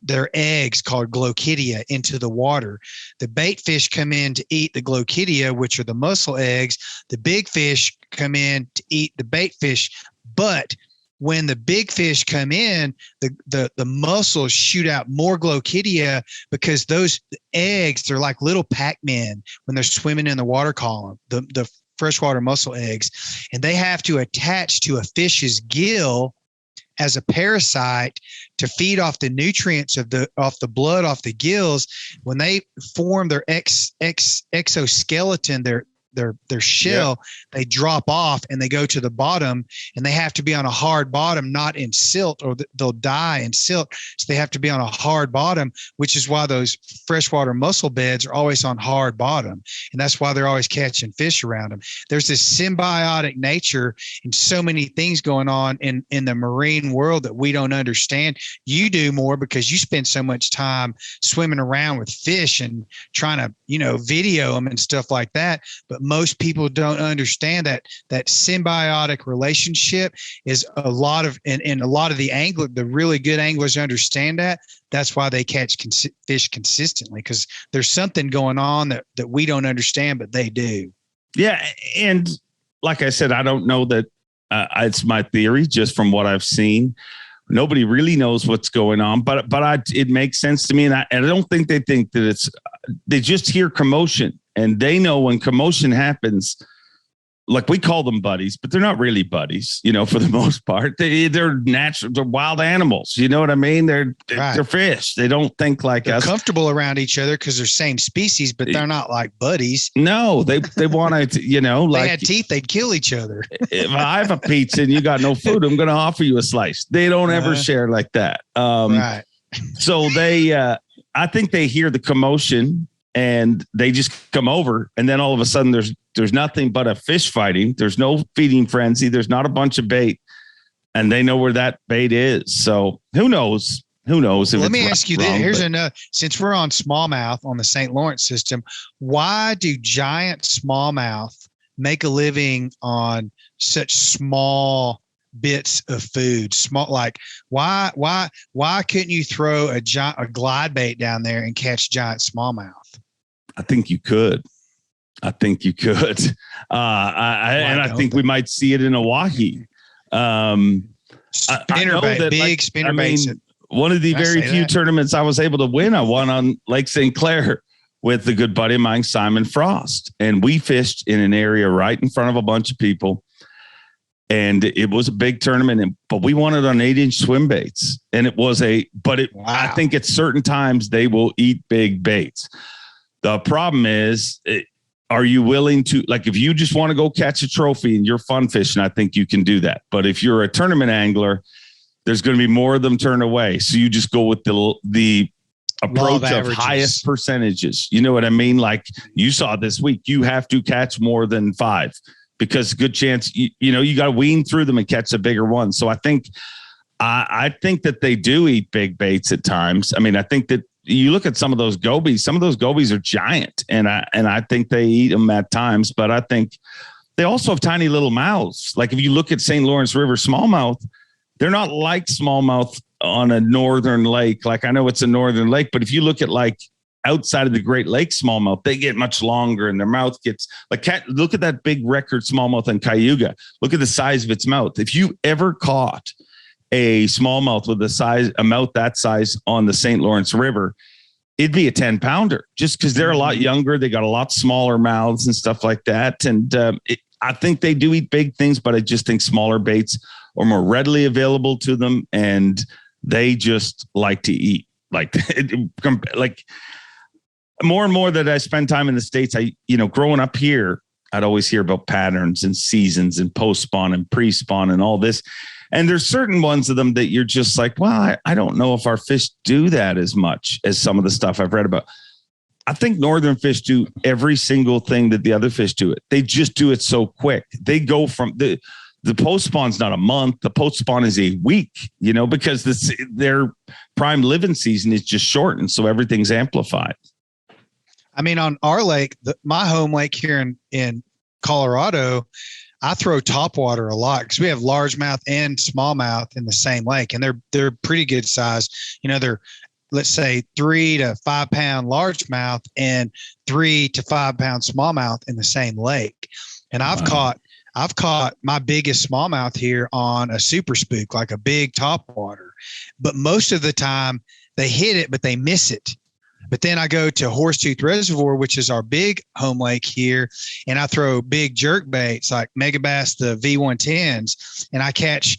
their eggs called glochidia into the water. The bait fish come in to eat the glochidia, which are the mussel eggs. The big fish come in to eat the bait fish. But when the big fish come in, the mussels shoot out more glochidia because those eggs, they're like little Pac-Men when they're swimming in the water column, the freshwater mussel eggs, and they have to attach to a fish's gill as a parasite to feed off the nutrients off the blood, off the gills. When they form their exoskeleton, their shell, they drop off and they go to the bottom, and they have to be on a hard bottom, not in silt, or they'll die in silt. So they have to be on a hard bottom, which is why those freshwater mussel beds are always on hard bottom. And that's why they're always catching fish around them. There's this symbiotic nature and so many things going on in the marine world that we don't understand. You do more because you spend so much time swimming around with fish and trying to, video them and stuff like that. But most people don't understand that symbiotic relationship is a lot of, and a lot of the really good anglers understand that. That's why they catch fish consistently, because there's something going on that we don't understand, but they do. Yeah. And like I said, I don't know that it's my theory, just from what I've seen. Nobody really knows what's going on, but it makes sense to me. And I don't think they think that they just hear commotion. And they know when commotion happens, like we call them buddies, but they're not really buddies, for the most part. They're natural, they're wild animals. You know what I mean? They're fish. They don't think like us. They're comfortable around each other because they're same species, but they're not like buddies. No, they want to, like, they had teeth, they'd kill each other. If I have a pizza and you got no food, I'm going to offer you a slice. They don't ever share like that. Right. So I think they hear the commotion and they just come over, and then all of a sudden there's nothing but a fish fighting. There's no feeding frenzy. There's not a bunch of bait, and they know where that bait is. So who knows? Let me ask you this. Here's another, since we're on smallmouth on the St. Lawrence system, why do giant smallmouth make a living on such small bits of food? Why couldn't you throw a glide bait down there and catch giant smallmouth? I think you could. I think we might see it in Hawaii. Spinner baits. One of the very few tournaments I was able to win, I won on Lake St. Clair with a good buddy of mine, Simon Frost. And we fished in an area right in front of a bunch of people. And it was a big tournament, but we won it on 8-inch swim baits. And I think at certain times they will eat big baits. The problem is, are you willing to, like, if you just want to go catch a trophy and you're fun fishing, I think you can do that. But if you're a tournament angler, there's going to be more of them turned away. So you just go with the approach of highest percentages. You know what I mean? Like you saw this week, you have to catch more than 5 because good chance, you got to wean through them and catch a bigger one. So I think that they do eat big baits at times. I mean, I think that you look at some of those gobies are giant, and I think they eat them at times, but I think they also have tiny little mouths. Like if you look at St. Lawrence River smallmouth, they're not like smallmouth on a northern lake. Like I know it's a northern lake, but if you look at like outside of the Great Lakes smallmouth, they get much longer and their mouth gets like look at that big record smallmouth in Cayuga. Look at the size of its mouth. If you ever caught a smallmouth with a mouth that size on the St. Lawrence River, it'd be a 10-pounder just because they're a lot younger. They got a lot smaller mouths and stuff like that. And I think they do eat big things, but I just think smaller baits are more readily available to them. And they just like to eat like more and more that I spend time in the States. Growing up here, I'd always hear about patterns and seasons and post spawn and pre spawn and all this. And there's certain ones of them that you're just like, well, I don't know if our fish do that as much as some of the stuff I've read about. I think northern fish do every single thing that the other fish do it. They just do it so quick. They go from the post spawn's not a month. The post spawn is a week, because their prime living season is just shortened. So everything's amplified. I mean, on our lake, my home lake here in Colorado, I throw topwater a lot because we have largemouth and smallmouth in the same lake, and they're pretty good size. They're, let's say, 3 to 5 pound largemouth and 3 to 5 pound smallmouth in the same lake. And I've caught my biggest smallmouth here on a super spook, like a big topwater. But most of the time they hit it, but they miss it. But then I go to Horsetooth Reservoir, which is our big home lake here, and I throw big jerk baits like Megabass, the V110s, and I catch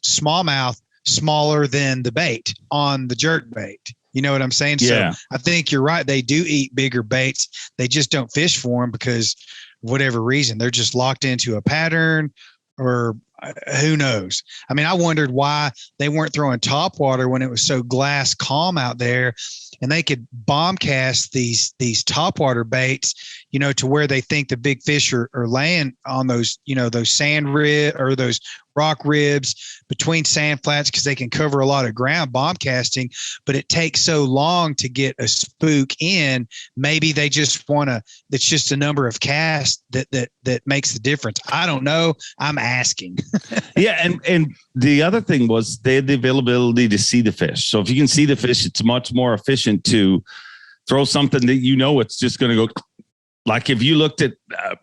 smallmouth smaller than the bait on the jerk bait. You know what I'm saying? Yeah. So I think you're right. They do eat bigger baits. They just don't fish for them because whatever reason, they're just locked into a pattern or who knows? I mean, I wondered why they weren't throwing topwater when it was so glass calm out there, and they could bomb cast these topwater baits, to where they think the big fish are laying on those, those sand rib or those rock ribs between sand flats, because they can cover a lot of ground bomb casting, but it takes so long to get a spook in. Maybe they just it's just a number of casts that makes the difference. I don't know. I'm asking. Yeah. And the other thing was they had the availability to see the fish. So if you can see the fish, it's much more efficient to throw something that, it's just going to go. Like if you looked at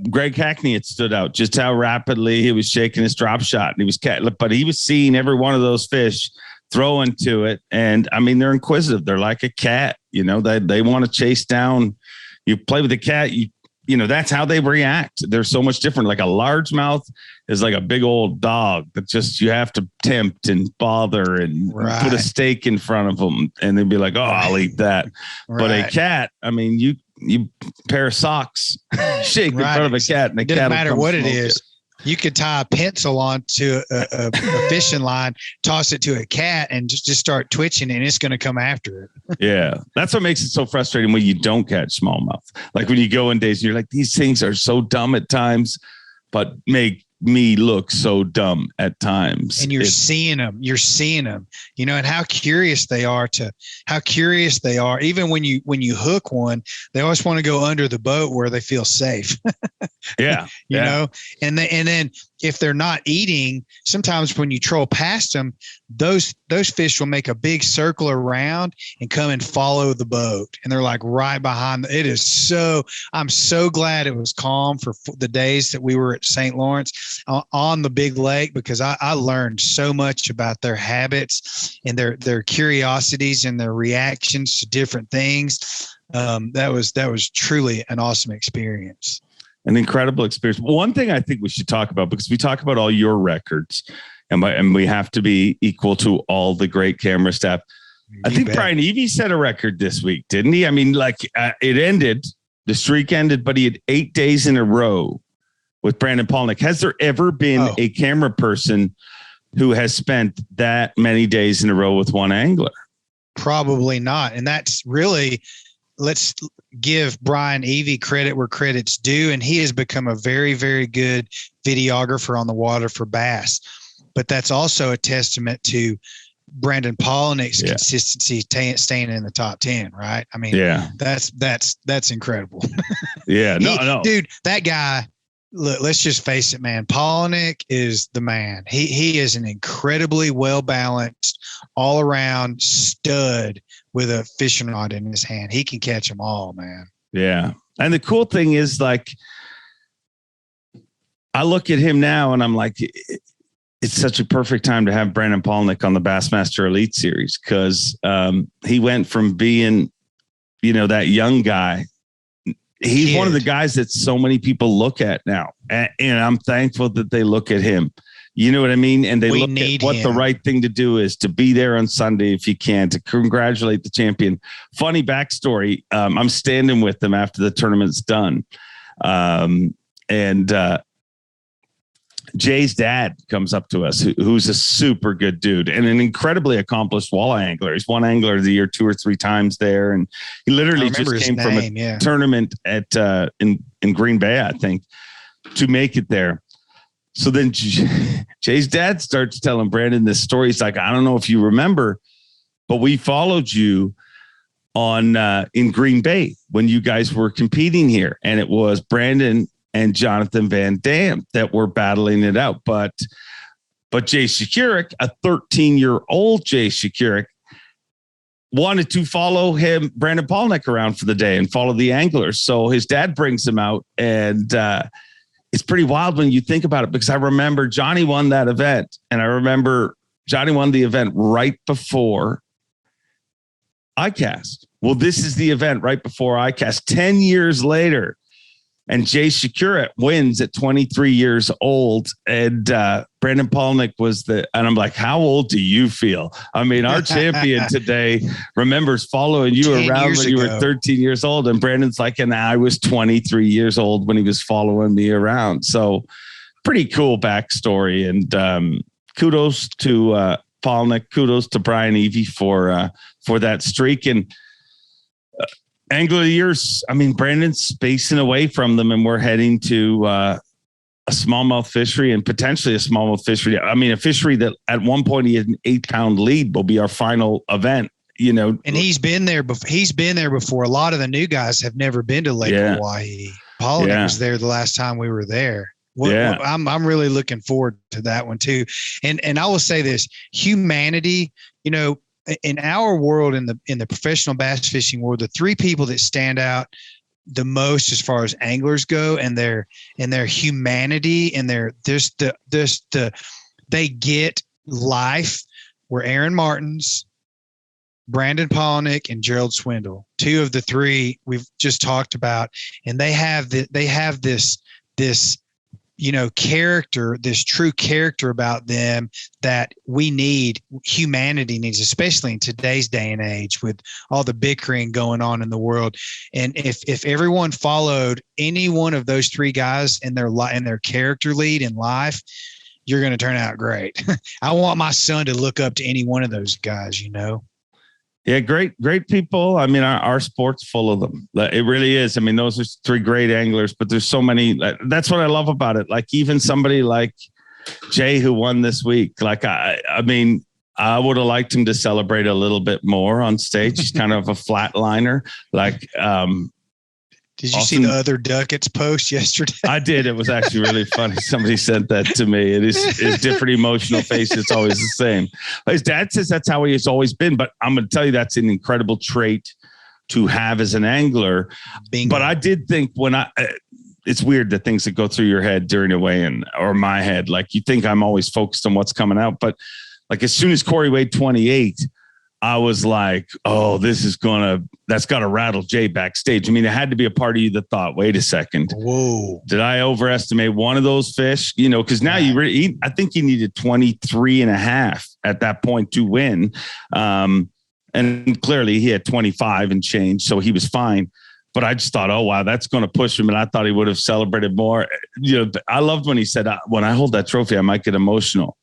Greg Hackney, it stood out just how rapidly he was shaking his drop shot, and but he was seeing every one of those fish throwing to it. And I mean, they're inquisitive. They're like a cat, they want to chase down. You play with the cat, that's how they react. They're so much different. Like a largemouth is like a big old dog that just you have to tempt and bother and put a steak in front of them, and they'd be like, "Oh, I'll eat that." Right. But a cat, I mean, you pair of socks, shake in front of a cat, and it doesn't matter what it is. You could tie a pencil onto a fishing line, toss it to a cat, and just start twitching, and it's going to come after it. Yeah. That's what makes it so frustrating when you don't catch smallmouth. Like when you go in days and you're like, these things are so dumb at times, but make me look so dumb at times. And you're seeing them, and how curious they are even when you hook one, they always want to go under the boat where they feel safe. Yeah. you know, and then if they're not eating, sometimes when you troll past them, those fish will make a big circle around and come and follow the boat. And they're like right behind. I'm so glad it was calm for the days that we were at St. Lawrence on the big lake, because I learned so much about their habits and their curiosities and their reactions to different things. That was truly an awesome experience. An incredible experience. One thing I think we should talk about, because we talk about all your records and we have to be equal to all the great camera staff. I think Brian Evie set a record this week, didn't he? I mean, the streak ended, but he had 8 days in a row with Brandon Polnick. Has there ever been a camera person who has spent that many days in a row with one angler? Probably not. And that's really, let's give Brian Evie credit where credit's due. And he has become a very, very good videographer on the water for bass. But that's also a testament to Brandon Polnick's consistency staying in the top 10, right? I mean, that's incredible. Yeah, no. Dude, that guy, look, let's just face it, man. Polnick is the man. He is an incredibly well balanced, all around stud with a fishing rod in his hand. He can catch them all, man. Yeah. And the cool thing is, like, I look at him now and I'm like, it's such a perfect time to have Brandon Polnick on the Bassmaster Elite Series, because he went from being, that young guy. He's one of the guys that so many people look at now. And I'm thankful that they look at him. You know what I mean? And they look at what the right thing to do is, to be there on Sunday if you can, to congratulate the champion. Funny backstory. I'm standing with them after the tournament's done. Jay's dad comes up to us, who's a super good dude and an incredibly accomplished walleye angler. He's won Angler of the Year 2 or 3 times there. And he literally just came from a tournament at in Green Bay, I think, to make it there. So then Jay's dad starts telling Brandon this story. He's like, I don't know if you remember, but we followed you on in Green Bay when you guys were competing here. And it was Brandon and Jonathan Van Dam that were battling it out. But Jay Shikurik, a 13-year-old Jay Shikurik, wanted to follow him, Brandon Polnick, around for the day and follow the anglers. So his dad brings him out, and it's pretty wild when you think about it, because I remember Johnny won that event, and I remember Johnny won the event right before ICAST. Well, this is the event right before ICAST 10 years later. And Jay Shikurik wins at 23 years old. And Brandon Polnick was and I'm like, how old do you feel? I mean, our champion today remembers following you around when you were 13 years old. And Brandon's like, and I was 23 years old when he was following me around. So pretty cool backstory. And kudos to Polnick. Kudos to Brian Evie for that streak. And Angler of the Years, I mean, Brandon's spacing away from them, and we're heading to a smallmouth fishery and potentially a smallmouth fishery. I mean, a fishery that at one point he had an 8-pound lead will be our final event, And he's been there before. He's been there before. A lot of the new guys have never been to Lake Hawaii. Polnick was there the last time we were there. I'm really looking forward to that one too. And I will say this: humanity, in our world, in the professional bass fishing world, the 3 people that stand out the most as far as anglers go, and their humanity and they get life, were Aaron Martins, Brandon Polnick, and Gerald Swindle. 2 of the 3 we've just talked about, and they have this character, this true character about them that humanity needs, especially in today's day and age with all the bickering going on in the world. And if everyone followed any one of those 3 guys in their character lead in life, you're going to turn out great. I want my son to look up to any one of those guys, Yeah, great people. I mean, our sport's full of them. It really is. I mean, those are 3 great anglers, but there's so many. That's what I love about it. Like, even somebody like Jay, who won this week, like, I mean, I would have liked him to celebrate a little bit more on stage. He's kind of a flatliner. Like, did you see the other Ducats post yesterday? I did. It was actually really funny. Somebody sent that to me. It is his different emotional face. It's always the same. His dad says that's how he has always been. But I'm going to tell you, that's an incredible trait to have as an angler. Bingo. But I did think it's weird, the things that go through your head during a weigh-in, or my head. Like, you think I'm always focused on what's coming out. But like, as soon as Corey weighed 28, I was like, oh, that's got to rattle Jay backstage. I mean, it had to be a part of you that thought, wait a second. Whoa. Did I overestimate one of those fish? Because now I think he needed 23.5 at that point to win. And clearly he had 25 and change, so he was fine. But I just thought, oh, wow, that's going to push him. And I thought he would have celebrated more. I loved when he said, when I hold that trophy, I might get emotional.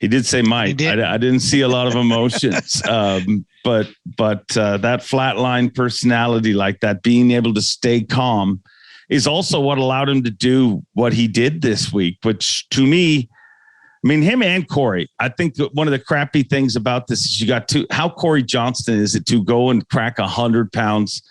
He did say might. I didn't see a lot of emotions, but that flatline personality, like that, being able to stay calm, is also what allowed him to do what he did this week. Which, to me, I mean, him and Corey, I think that one of the crappy things about this is how Corey Johnston is it to go and crack 100 pounds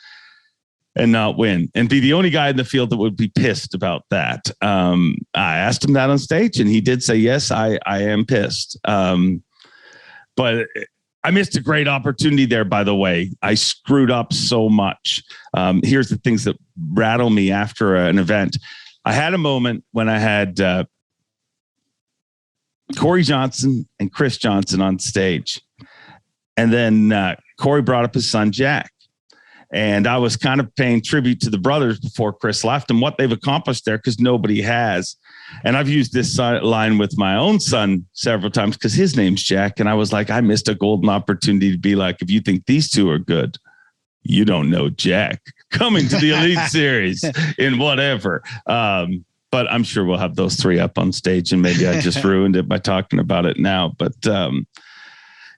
and not win and be the only guy in the field that would be pissed about that. I asked him that on stage and he did say, yes, I am pissed. But I missed a great opportunity there, by the way. I screwed up so much. Here's the things that rattle me after an event. I had a moment when I had Corey Johnston and Chris Johnston on stage. And then Corey brought up his son, Jack. And I was kind of paying tribute to the brothers before Chris left and what they've accomplished there, because nobody has. And I've used this line with my own son several times because his name's Jack. And I was like, I missed a golden opportunity to be like, if you think these two are good, you don't know Jack coming to the Elite Series in whatever. But I'm sure we'll have those three up on stage, and maybe I just ruined it by talking about it now. But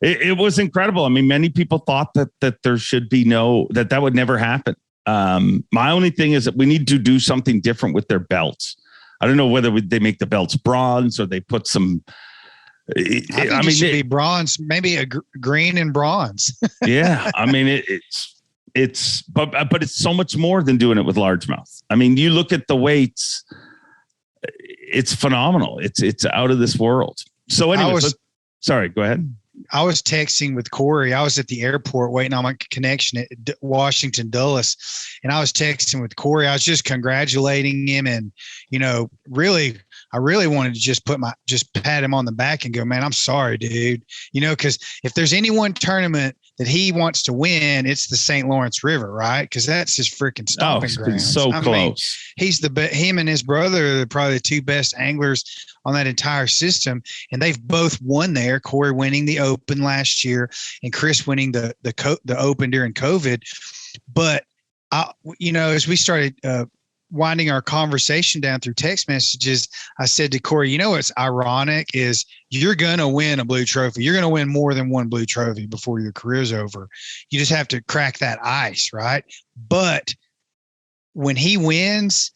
it was incredible. I mean, many people thought that there should be that would never happen. My only thing is that we need to do something different with their belts. I don't know whether they make the belts bronze or they put some. I mean, it should be bronze, maybe a green and bronze. Yeah, I mean but it's so much more than doing it with largemouth. I mean, you look at the weights, it's phenomenal. It's out of this world. So anyway, sorry, go ahead. I was texting with Corey. I was at the airport waiting on my connection at Washington Dulles, and I was texting with Corey. I was just congratulating him, and I really wanted to just pat him on the back and go, man, I'm sorry, dude. Because if there's any one tournament that he wants to win, it's the St. Lawrence River, right? Because that's his freaking stomping grounds. So close. Mean, he's him and his brother are probably the two best anglers on that entire system, and they've both won there. Corey winning the Open last year, and Chris winning the Open during COVID. But as we started winding our conversation down through text messages, I said to Corey, what's ironic is you're going to win a blue trophy. You're going to win more than one blue trophy before your career's over. You just have to crack that ice, right? But when he wins,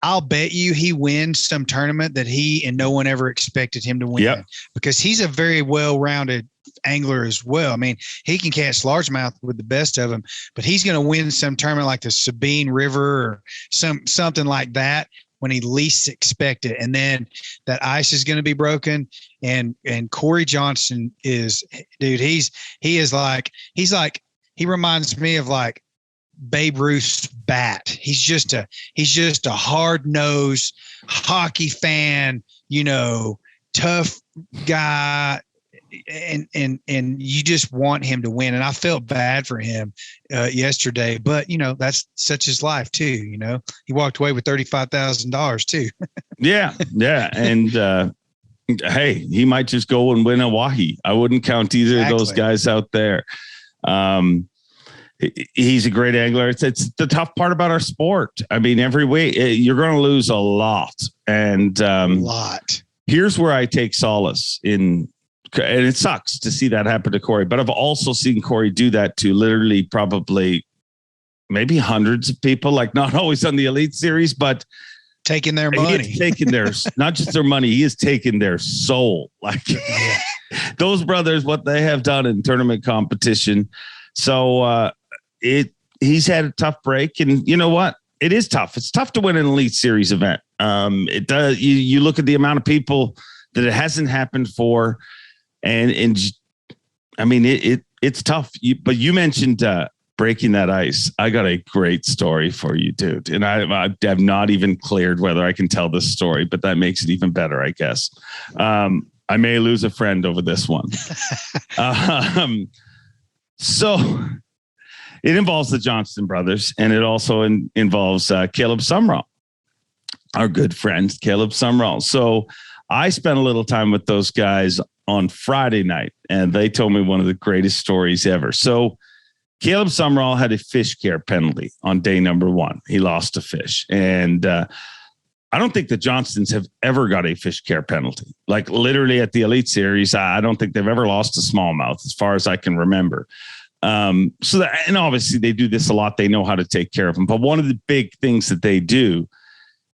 I'll bet you he wins some tournament that he and no one ever expected him to win, because he's a very well-rounded angler as well. I mean, he can catch largemouth with the best of them, but he's going to win some tournament like the Sabine River or something like that when he least expect it. And then that ice is going to be broken. And Corey Johnston is, dude, he reminds me of like Babe Ruth's bat. He's just a hard-nosed hockey fan, tough guy. And you just want him to win. And I felt bad for him yesterday, but that's such his life too. He walked away with $35,000 too. Yeah. And hey, he might just go and win Hawaii. I wouldn't count either of those guys out there. He's a great angler. It's the tough part about our sport. I mean, every week you're going to lose a lot. And here's where I take solace in. And it sucks to see that happen to Corey, but I've also seen Corey do that to literally probably maybe hundreds of people, like not always on the Elite Series, but taking their money, taking their, not just their money. He is taking their soul. Like those brothers, what they have done in tournament competition. So he's had a tough break, and you know what? It is tough. It's tough to win an Elite Series event. It does. You look at the amount of people that it hasn't happened for. And I mean, it's tough. But you mentioned breaking that ice. I got a great story for you, dude. And I have not even cleared whether I can tell this story, but that makes it even better, I guess. I may lose a friend over this one. So it involves the Johnston brothers, and it also involves Caleb Sumrall, our good friend, Caleb Sumrall. So I spent a little time with those guys on Friday night, and they told me one of the greatest stories ever. So Caleb Sumrall had a fish care penalty on day number 1. He lost a fish. And I don't think the Johnstons have ever got a fish care penalty. Like literally at the Elite Series, I don't think they've ever lost a smallmouth as far as I can remember. And obviously they do this a lot. They know how to take care of them. But one of the big things that they do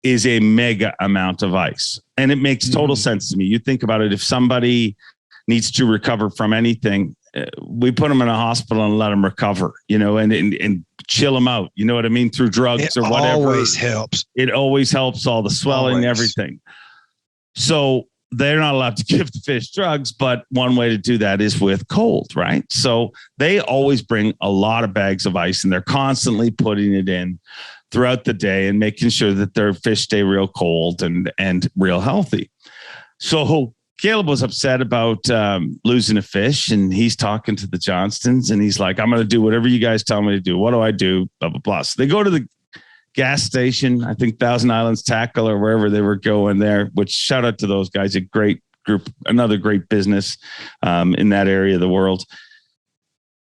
is a mega amount of ice. And it makes total sense to me. You think about it, if somebody needs to recover from anything, we put them in a hospital and let them recover, and chill them out. You know what I mean? Through drugs or whatever. Always helps. It always helps, all the swelling, everything. So they're not allowed to give the fish drugs, but one way to do that is with cold, right? So they always bring a lot of bags of ice, and they're constantly putting it in throughout the day and making sure that their fish stay real cold and real healthy. So Caleb was upset about losing a fish, and he's talking to the Johnstons, and he's like, I'm going to do whatever you guys tell me to do. What do I do? Blah, blah, blah. So they go to the gas station, I think Thousand Islands Tackle or wherever they were going there, which shout out to those guys, a great group, another great business in that area of the world.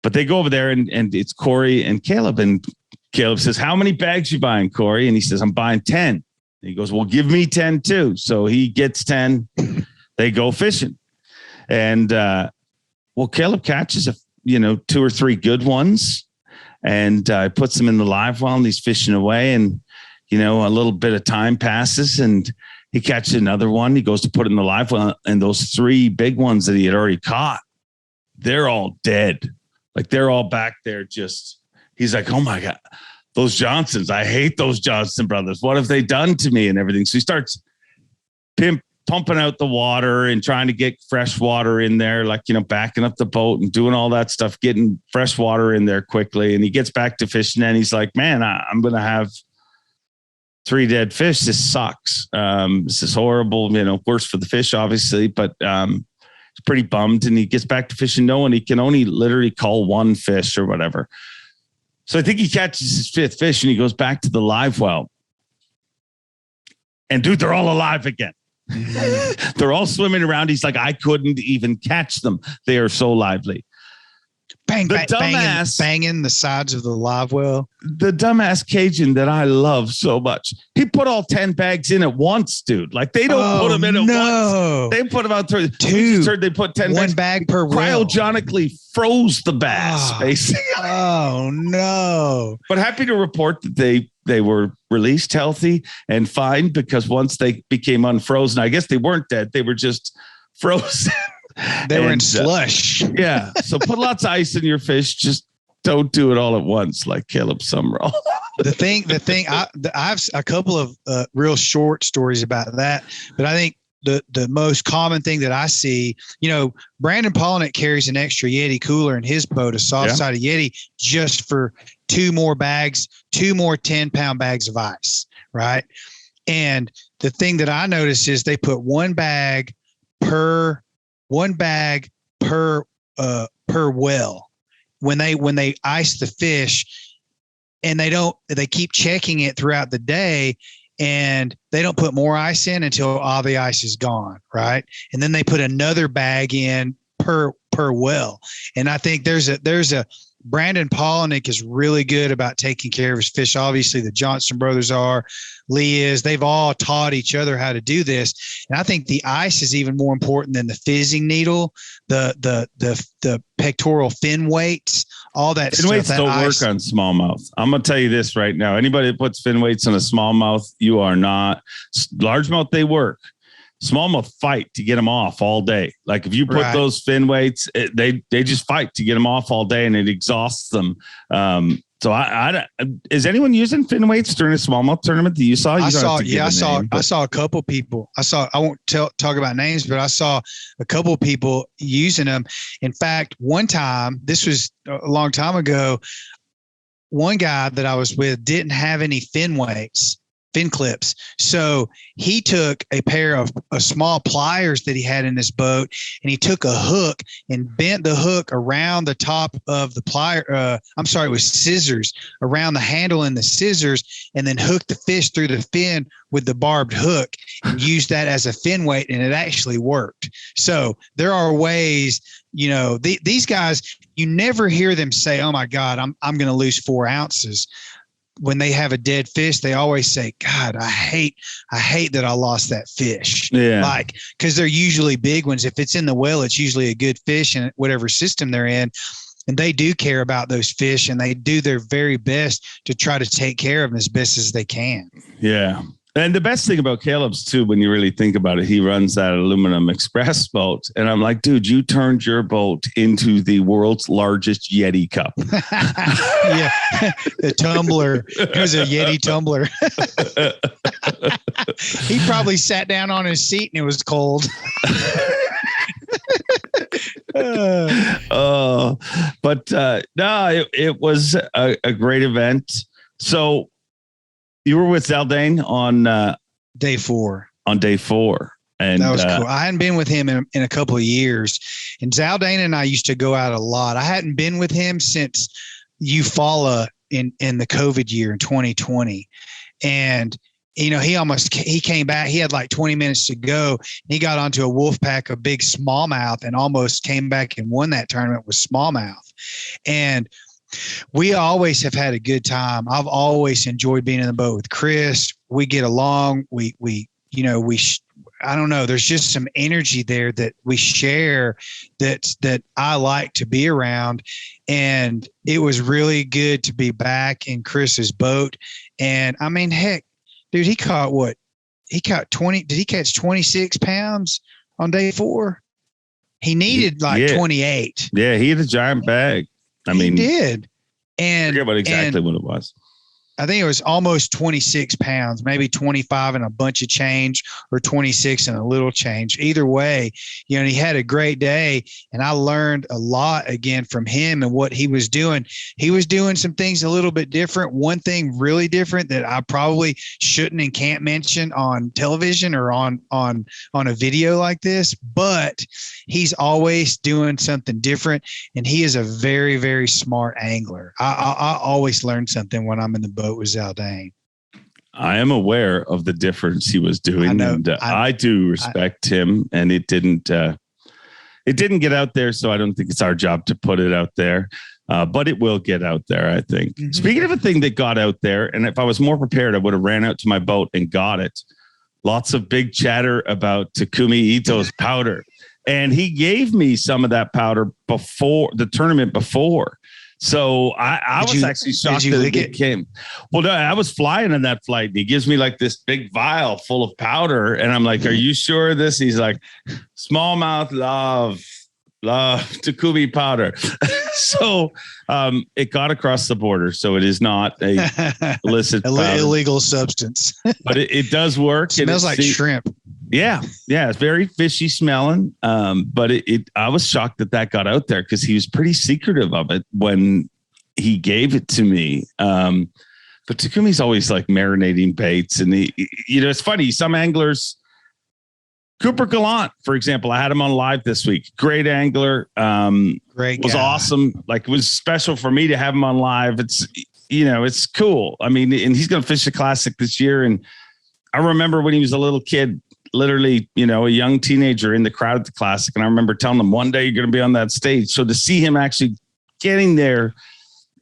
But they go over there and it's Corey and Caleb, and Caleb says, how many bags you buying, Corey? And he says, I'm buying 10. And he goes, well, give me 10 too. So he gets 10. They go fishing. And Caleb catches 2 or 3 good ones, and puts them in the live well, and he's fishing away, and a little bit of time passes, and he catches another one. He goes to put it in the live well, and those 3 big ones that he had already caught, they're all dead. Like, they're all back there. He's like, oh my God, those Johnsons, I hate those Johnston brothers. What have they done to me and everything? So he starts pumping out the water and trying to get fresh water in there, backing up the boat and doing all that stuff, getting fresh water in there quickly. And he gets back to fishing, and he's like, man, I'm going to have 3 dead fish. This sucks. This is horrible, worse for the fish, obviously, but he's pretty bummed. And he gets back to fishing knowing he can only literally call 1 fish or whatever. So I think he catches his 5th fish, and he goes back to the live well. And dude, they're all alive again. They're all swimming around. He's like, I couldn't even catch them. They are so lively. Banging the sides of the live well. The dumbass Cajun that I love so much. He put all 10 bags in at once, dude. Like, they don't put them in at once. They put about 2. They put 10 1 bag per well. Cryogenically froze the bass, basically. Oh no! But happy to report that they were released healthy and fine, because once they became unfrozen, I guess they weren't dead. They were just frozen. They were in slush. Yeah. So put lots of ice in your fish. Just don't do it all at once, like Caleb Sumrall. The thing, I have a couple of real short stories about that, but I think the most common thing that I see, Brandon Polnick carries an extra Yeti cooler in his boat, a soft sided Yeti, just for 2 more 10-pound bags of ice. Right. And the thing that I noticed is they put 1 bag per well when they ice the fish, and they keep checking it throughout the day, and they don't put more ice in until all the ice is gone. Right. And then they put another bag in per well. And I think there's a Brandon Polnick is really good about taking care of his fish. Obviously, the Johnston brothers are. Lee is. They've all taught each other how to do this. And I think the ice is even more important than the fizzing needle, the pectoral fin weights, all that fin stuff. Weights don't work on smallmouth. I'm going to tell you this right now. Anybody that puts fin weights on a smallmouth, you are not. Largemouth, they work. Smallmouth fight to get them off all day. Like, if you put those fin weights, they just fight to get them off all day, and it exhausts them. So I is anyone using fin weights during a smallmouth tournament that you saw? I saw a couple people. I won't talk about names, but I saw a couple of people using them. In fact, one time, this was a long time ago, one guy that I was with didn't have any fin clips. So he took a pair of small pliers that he had in his boat, and he took a hook and bent the hook around the top of the plier. It was scissors around the handle and the scissors, and then hooked the fish through the fin with the barbed hook and used that as a fin weight. And it actually worked. So there are ways, these guys, you never hear them say, oh my God, I'm going to lose 4 ounces. When they have a dead fish, they always say, God, I hate that I lost that fish. Yeah. Cause they're usually big ones. If it's in the well, it's usually a good fish in whatever system they're in. And they do care about those fish, and they do their very best to try to take care of them as best as they can. Yeah. And the best thing about Caleb's too, when you really think about it, he runs that aluminum express boat. And I'm like, dude, you turned your boat into the world's largest Yeti cup. Yeah. The tumbler. It was a Yeti tumbler. He probably sat down on his seat and it was cold. It was a great event. So you were with Zaldane on day 4. On day 4. And that was cool. I hadn't been with him in a couple of years. And Zaldane and I used to go out a lot. I hadn't been with him since Eufaula in the COVID year in 2020. And he came back. He had like 20 minutes to go. He got onto a wolf pack, a big smallmouth, and almost came back and won that tournament with smallmouth. And we always have had a good time. I've always enjoyed being in the boat with Chris. We get along. I don't know. There's just some energy there that we share that I like to be around. And it was really good to be back in Chris's boat. And I mean, heck, dude, he caught what? He caught 20. Did he catch 26 pounds on day 4? He needed 28. Yeah, he had a giant bag. He did. And I forget what it was. I think it was almost 26 pounds, maybe 25 and a bunch of change, or 26 and a little change. Either way, he had a great day, and I learned a lot again from him and what he was doing. He was doing some things a little bit different. One thing really different that I probably shouldn't and can't mention on television or on a video like this, but he's always doing something different, and he is a very, very smart angler. I always learn something when I'm in the boat with Zaldane. I am aware of the difference he was doing, and I do respect him. And it didn't get out there, so I don't think it's our job to put it out there. But it will get out there, I think. Mm-hmm. Speaking of a thing that got out there, and if I was more prepared, I would have ran out to my boat and got it. Lots of big chatter about Takumi Ito's powder, and he gave me some of that powder before the tournament before. So I was actually shocked that it came. Well, no, I was flying on that flight, and he gives me like this big vial full of powder, and I'm like, "Are you sure of this?" He's like, "Smallmouth love Takumi powder." So it got across the border, so it is not a illicit illegal substance, but it does work. It smells like shrimp. Yeah, it's very fishy smelling. But I was shocked that got out there because he was pretty secretive of it when he gave it to me. But Takumi's always like marinating baits, and it's funny. Some anglers, Cooper Gallant, for example, I had him on live this week. Great angler. Great guy. Was awesome. Like, it was special for me to have him on live. It's it's cool. I mean, and he's going to fish the Classic this year. And I remember when he was a little kid, literally, a young teenager in the crowd at the Classic. And I remember telling him, one day you're going to be on that stage. So to see him actually getting there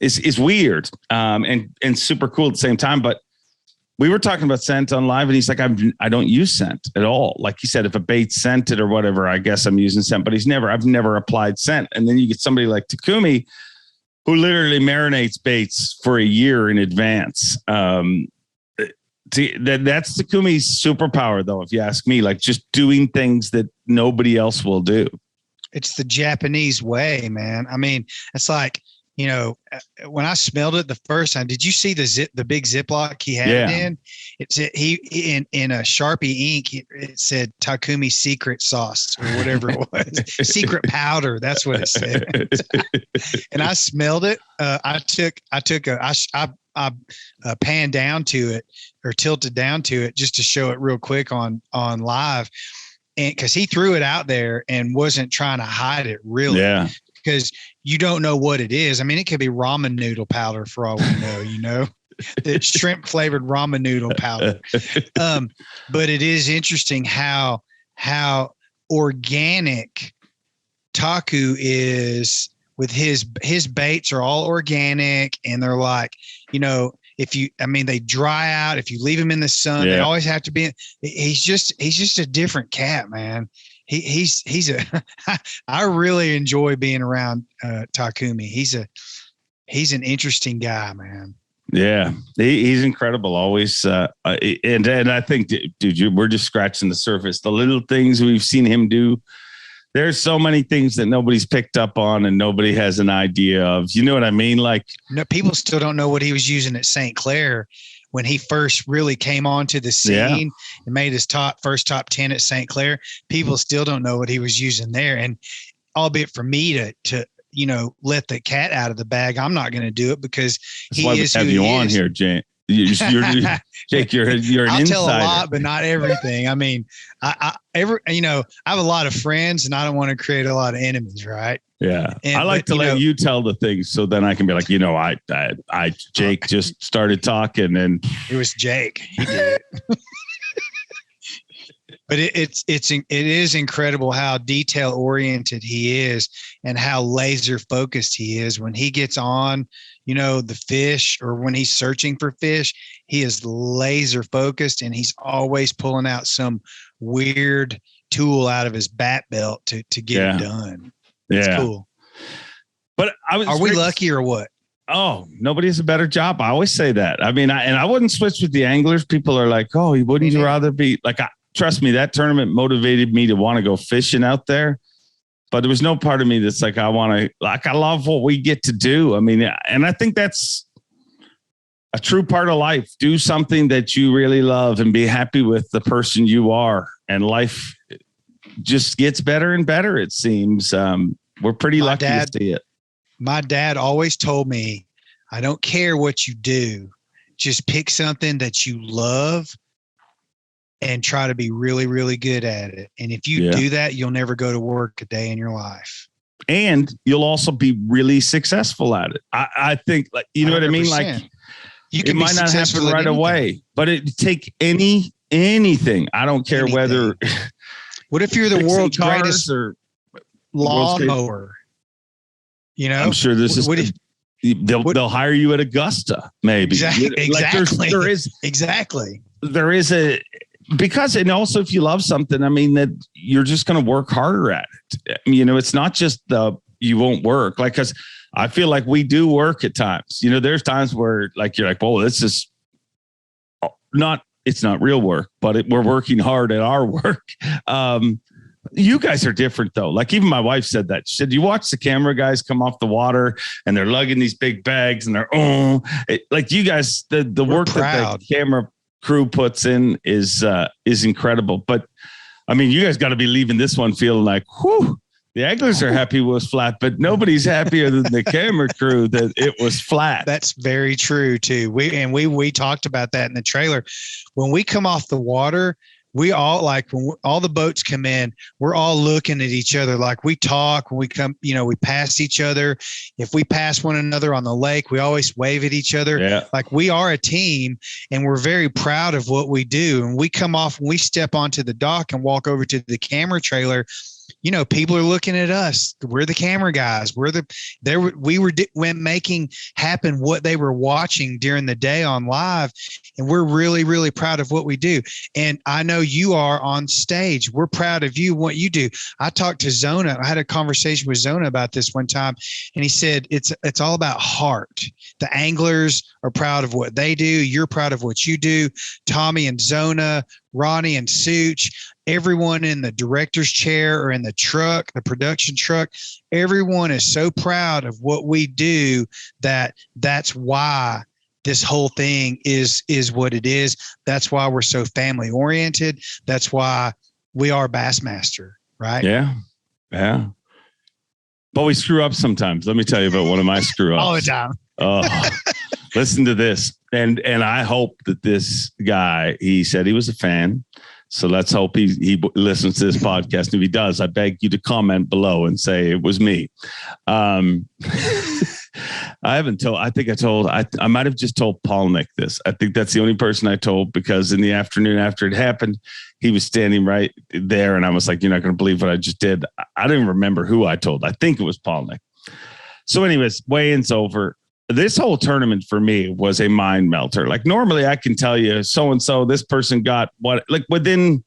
is weird, and super cool at the same time. But we were talking about scent on live, and he's like, I don't use scent at all. Like he said, if a bait's scented or whatever, I guess I'm using scent, but I've never applied scent. And then you get somebody like Takumi, who literally marinates baits for a year in advance. That's Takumi's superpower, though, if you ask me, like just doing things that nobody else will do. It's the Japanese way, man. I mean, it's like, when I smelled it the first time, did you see the big Ziploc he had it in? He in a Sharpie ink, it said Takumi secret sauce or whatever it was. Secret powder. That's what it said. And I smelled it. I panned down to it, or tilted down to it, just to show it real quick on live. And because he threw it out there and wasn't trying to hide it, really. Yeah. Because you don't know what it is. I mean, it could be ramen noodle powder for all we know, the shrimp flavored ramen noodle powder. But it is interesting how organic Taku is with his baits are all organic, and they're like, they dry out. If you leave them in the sun, they always have to be. He's just a different cat, man. I really enjoy being around Takumi. He's an interesting guy, man. Yeah, he's incredible. Always, and I think, dude, we're just scratching the surface. The little things we've seen him do. There's so many things that nobody's picked up on, and nobody has an idea of. You know what I mean? Like, no, people still don't know what he was using at St. Clair when he first really came onto the scene and made his first top 10 at St. Clair. People still don't know what he was using there, and albeit for me to let the cat out of the bag, I'm not going to do it because that's why we have you on here, Jake. Jake, you're an I'll insider. tell a lot, but not everything. I mean, I have a lot of friends, and I don't want to create a lot of enemies, right? Yeah, I like to let you tell the things, so then I can be like, Jake just started talking, and it was Jake. He did it. But it is incredible how detail oriented he is and how laser focused he is when he gets on, the fish, or when he's searching for fish. He is laser focused, and he's always pulling out some weird tool out of his bat belt to get it done. It's cool. But are we lucky or what? Oh, nobody has a better job. I always say that. I mean, I wouldn't switch with the anglers. People are like, oh, wouldn't you rather be like, trust me, that tournament motivated me to want to go fishing out there. But there was no part of me that's like, I love what we get to do. I mean, and I think that's a true part of life. Do something that you really love and be happy with the person you are. And life just gets better and better, it seems. We're pretty lucky to see it. My dad always told me, I don't care what you do. Just pick something that you love and try to be really, really good at it. And if you do that, you'll never go to work a day in your life. And you'll also be really successful at it. I think, like, you know 100%. What I mean? Like, it might not happen right away, but it take anything. I don't care whether. What if you're the world's greatest lawnmower? I'm sure this is. They'll hire you at Augusta, maybe. Exactly. Like there is a. Because, and also if you love something, I mean, that you're just going to work harder at it. It's not just you won't work. Like, cause I feel like we do work at times, there's times where like, you're like, well, this is it's not real work, but we're working hard at our work. You guys are different though. Like even my wife said that. She said, you watch the camera guys come off the water and they're lugging these big bags and they're, like you guys, the work that the camera crew puts in is incredible. But I mean, you guys got to be leaving this one feeling like, whew, the anglers are happy it was flat, but nobody's happier than the camera crew that it was flat. That's very true too. We talked about that in the trailer. When we come off the water, we all when all the boats come in, we're all looking at each other. Like we talk when we come, we pass each other. If we pass one another on the lake, we always wave at each other. Yeah. Like we are a team and we're very proud of what we do. And we come off, when we step onto the dock and walk over to the camera trailer, people are looking at us. We're the camera guys. We were making happen what they were watching during the day on live. And we're really, really proud of what we do. And I know you are on stage. We're proud of you, what you do. I talked to Zona. I had a conversation with Zona about this one time. And he said, it's all about heart. The anglers are proud of what they do. You're proud of what you do. Tommy and Zona, Ronnie and Such, everyone in the director's chair or in the truck, the production truck, everyone is so proud of what we do that's why this whole thing is what it is. That's why we're so family oriented. That's why we are Bassmaster, right? Yeah. Yeah. But we screw up sometimes. Let me tell you about one of my screw ups. All the time. Listen to this. And I hope that this guy, he said he was a fan. So let's hope he listens to this podcast. If he does, I beg you to comment below and say it was me. I might have just told Paul Nick this. I think that's the only person I told, because in the afternoon after it happened, he was standing right there. And I was like, you're not going to believe what I just did. I don't even remember who I told. I think it was Paul Nick. So anyways, weigh-in's over. This whole tournament for me was a mind melter. Like normally I can tell you so-and-so, this person got what, like within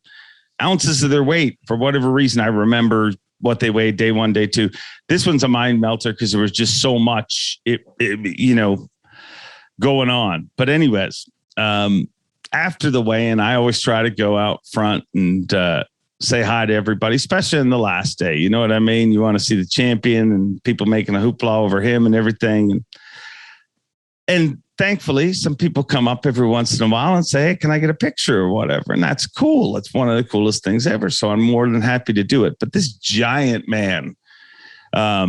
ounces of their weight for whatever reason. I remember what they weighed day one, day two. This one's a mind melter because there was just so much, going on. But anyways, after the weigh-in, I always try to go out front and say hi to everybody, especially in the last day. You know what I mean? You want to see the champion and people making a hoopla over him and everything. And thankfully, some people come up every once in a while and say, hey, can I get a picture or whatever? And that's cool. It's one of the coolest things ever. So I'm more than happy to do it. But this giant man, a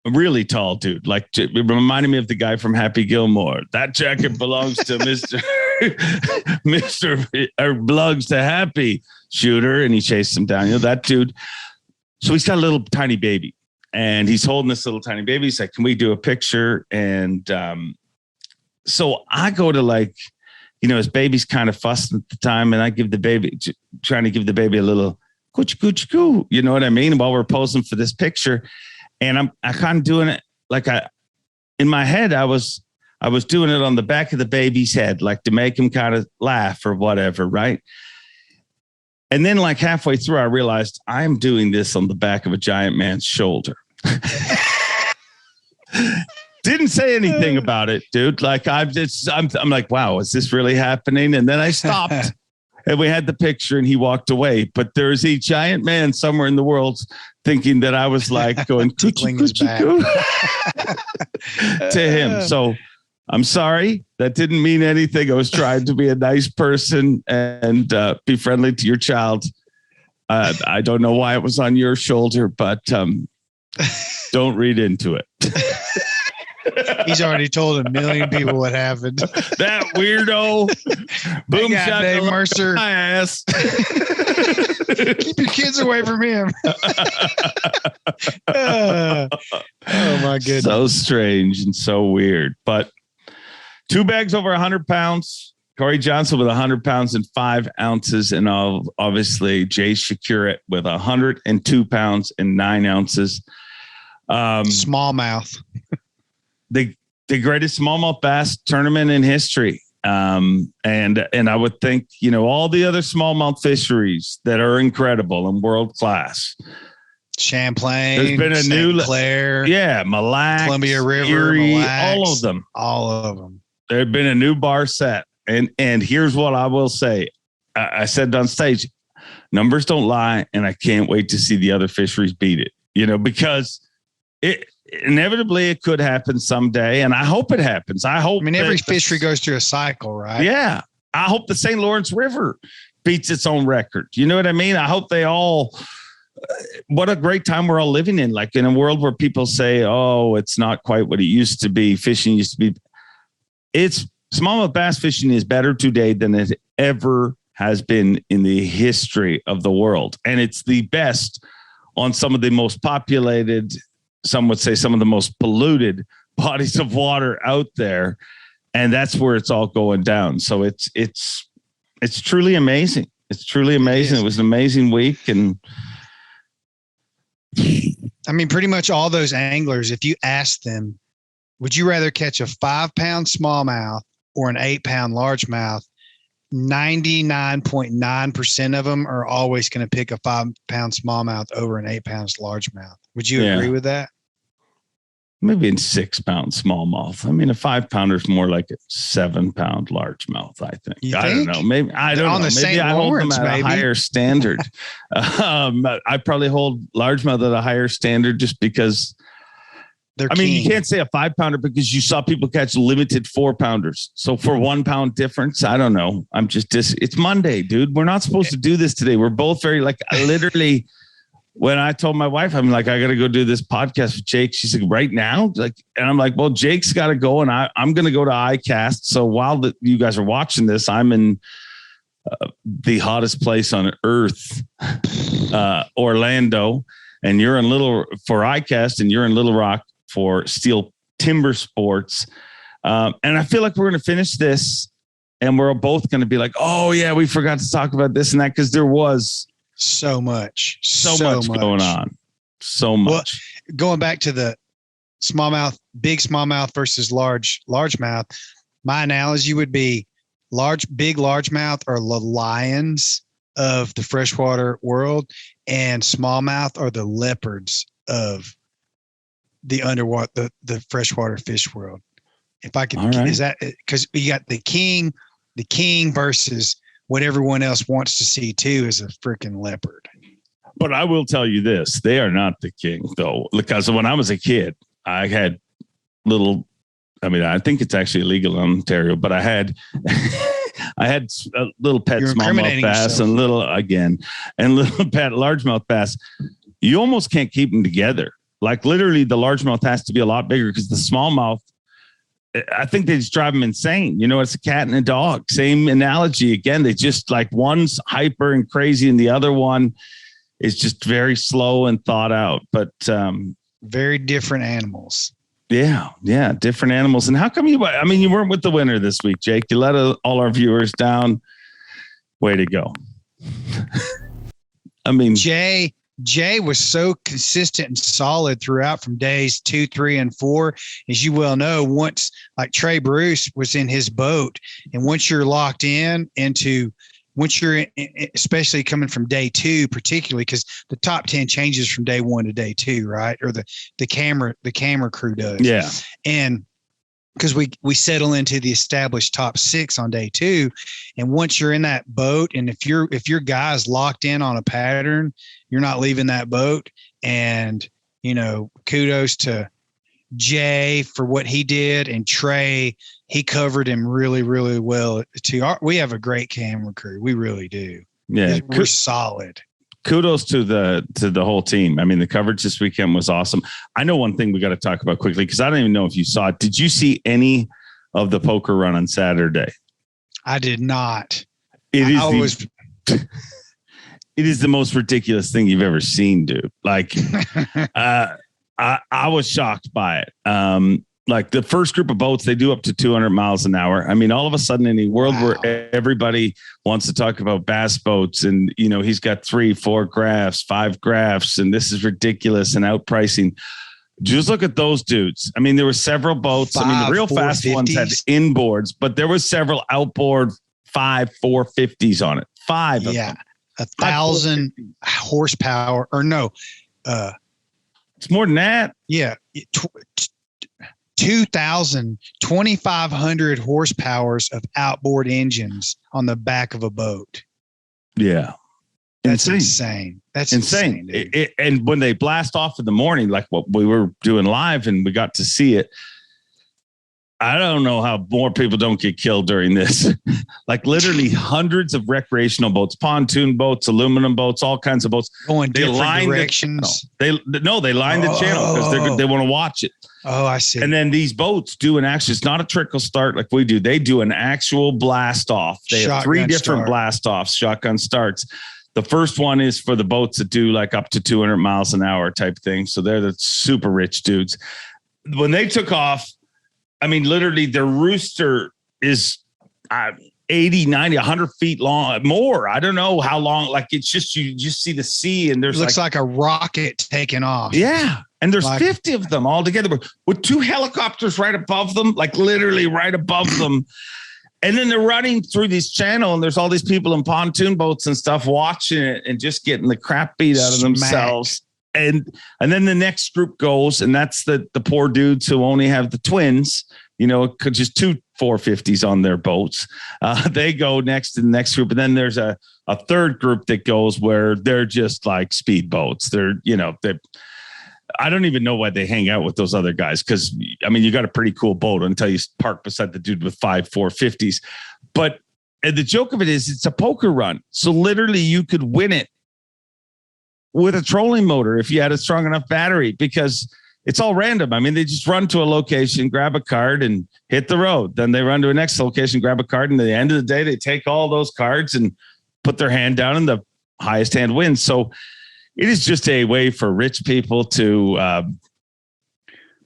really tall dude, like it reminded me of the guy from Happy Gilmore. That jacket belongs to belongs to Happy Shooter. And he chased him down. You know, that dude. So he's got a little tiny baby and he's holding this little tiny baby. He's like, can we do a picture? And, so I go to like, you know, his baby's kind of fussing at the time. And I give the baby, trying to give the baby a little coochie coochie coo. You know what I mean? While we're posing for this picture. And I kind of doing it like in my head, I was doing it on the back of the baby's head, like to make him kind of laugh or whatever. Right. And then like halfway through, I realized I'm doing this on the back of a giant man's shoulder. Didn't say anything about it, dude. Like I'm like, wow, is this really happening? And then I stopped and we had the picture and he walked away. But there's a giant man somewhere in the world thinking that I was like going coochie coochie coo to him. So I'm sorry. That didn't mean anything. I was trying to be a nice person and be friendly to your child. I don't know why it was on your shoulder, but don't read into it. He's already told 1 million people what happened. That weirdo. Boom shot Dave Mercer. My ass. Keep your kids away from him. Oh my goodness. So strange and so weird. But 2 bags over 100 pounds. Corey Johnston with 100 pounds and 5 ounces. And obviously Jay Shakira with 102 pounds and 9 ounces. Smallmouth. The greatest smallmouth bass tournament in history. And I would think, you know, all the other smallmouth fisheries that are incredible and world class. Champlain, there's been a St. new Clair, Mille Lacs, Columbia River, Erie, Mille Lacs, all of them. There's been a new bar set. And here's what I will say. I said on stage, numbers don't lie. And I can't wait to see the other fisheries beat it, you know, because inevitably it could happen someday. And I hope it happens. Every fishery goes through a cycle, right? Yeah. I hope the St. Lawrence River beats its own record. You know what I mean? I hope they all, what a great time we're all living in. Like in a world where people say, oh, it's not quite what it used to be. Fishing used to be. It's smallmouth bass fishing is better today than it ever has been in the history of the world. And it's the best on some of the most populated, some would say some of the most polluted bodies of water out there. And that's where it's all going down. So it's truly amazing. It's truly amazing. It was an amazing week. And I mean, pretty much all those anglers, if you ask them, would you rather catch a 5-pound smallmouth or an 8-pound largemouth? 99.9% of them are always going to pick a 5-pound smallmouth over an 8-pound largemouth. Would you agree with that? Maybe in 6-pound smallmouth. I mean, a 5-pounder is more like a 7-pound largemouth, I think. I don't know. Maybe I don't know. Maybe I hold them at a higher standard. I probably hold largemouth at a higher standard just because. You can't say a 5-pounder because you saw people catch limited 4-pounders. So for 1 pound difference, I don't know. It's Monday, dude. We're not supposed to do this today. We're both very I literally, when I told my wife, I'm like, I got to go do this podcast with Jake. She's like, right now? And I'm like, well, Jake's got to go and I'm going to go to iCast. So while you guys are watching this, I'm in the hottest place on earth, Orlando, and you're in for iCast and you're in Little Rock for Steel Timber Sports. And I feel like we're going to finish this and we're both going to be like, oh yeah, we forgot to talk about this and that. Cause there was so much going on. So much. Well, going back to the smallmouth, big smallmouth versus largemouth, my analogy would be big largemouth are the lions of the freshwater world and smallmouth are the leopards of the underwater, the freshwater fish world. If I could, All right. is that because you got the king versus what everyone else wants to see too is a freaking leopard. But I will tell you this: they are not the king, though, because when I was a kid, I had little. I mean, I think it's actually illegal in Ontario, but I had a little pet smallmouth bass and little pet largemouth bass. You almost can't keep them together. Like literally, the largemouth has to be a lot bigger because the smallmouth, I think they just drive them insane. You know, it's a cat and a dog. Same analogy again. They just like one's hyper and crazy, and the other one is just very slow and thought out. But very different animals. Yeah, different animals. And how come you weren't with the winner this week, Jake? You let all our viewers down. Way to go. I mean, Jay was so consistent and solid throughout from days 2, 3, and 4. As you well know, once like Trey Bruce was in his boat, and once you're locked once you're especially coming from day 2, particularly because the top 10 changes from day 1 to day 2, right? Or the camera crew does. Yeah. And because we settle into the established top 6 on day 2. And once you're in that boat, and if your guy's locked in on a pattern, you're not leaving that boat. And, you know, kudos to Jay for what he did, and Trey, he covered him really, really well too. We have a great camera crew. We really do. Yeah. We're solid. Kudos to the whole team. I mean, the coverage this weekend was awesome. I know one thing we got to talk about quickly, because I don't even know if you saw it. Did you see any of the poker run on Saturday? I did not. It is the most ridiculous thing you've ever seen, dude. Like, I was shocked by it. Like the first group of boats, they do up to 200 miles an hour. I mean, all of a sudden in a world where everybody wants to talk about bass boats, and, you know, he's got 3, 4 graphs, 5 graphs, and this is ridiculous and outpricing. Just look at those dudes. I mean, there were several boats. I mean, the real fast ones had inboards, but there was several outboard 5 450s on it. 5 of them. 1,000 horsepower, or no, it's more than that. Yeah. 2,500 horsepowers of outboard engines on the back of a boat. Yeah. That's insane. That's insane. And when they blast off in the morning, like what we were doing live and we got to see it, I don't know how more people don't get killed during this. Like literally hundreds of recreational boats, pontoon boats, aluminum boats, all kinds of boats. Going different directions. They line the channel because they want to watch it. Oh, I see. And then these boats do it's not a trickle start like we do. They do an actual blast off. They have 3 different blast offs, shotgun starts. The first one is for the boats that do like up to 200 miles an hour type thing. So they're the super rich dudes. When they took off, I mean, literally their rooster is 80, 90, 100 feet long, more. I don't know how long. Like it's just, you just see the sea and there's looks like a rocket taking off. Yeah. And there's 50 of them all together with 2 helicopters right above them, like literally right above them. And then they're running through this channel and there's all these people in pontoon boats and stuff watching it and just getting the crap beat out of themselves. And then the next group goes, and that's the poor dudes who only have the twins, you know, just 2 450s on their boats. They go next to the next group. And then there's a third group that goes where they're just like speedboats. I don't even know why they hang out with those other guys. Cause I mean, you got a pretty cool boat until you park beside the dude with 5 450s. But the joke of it is it's a poker run. So literally you could win it with a trolling motor if you had a strong enough battery, because it's all random. I mean, they just run to a location, grab a card and hit the road. Then they run to a next location, grab a card. And at the end of the day, they take all those cards and put their hand down and the highest hand wins. So it is just a way for rich people to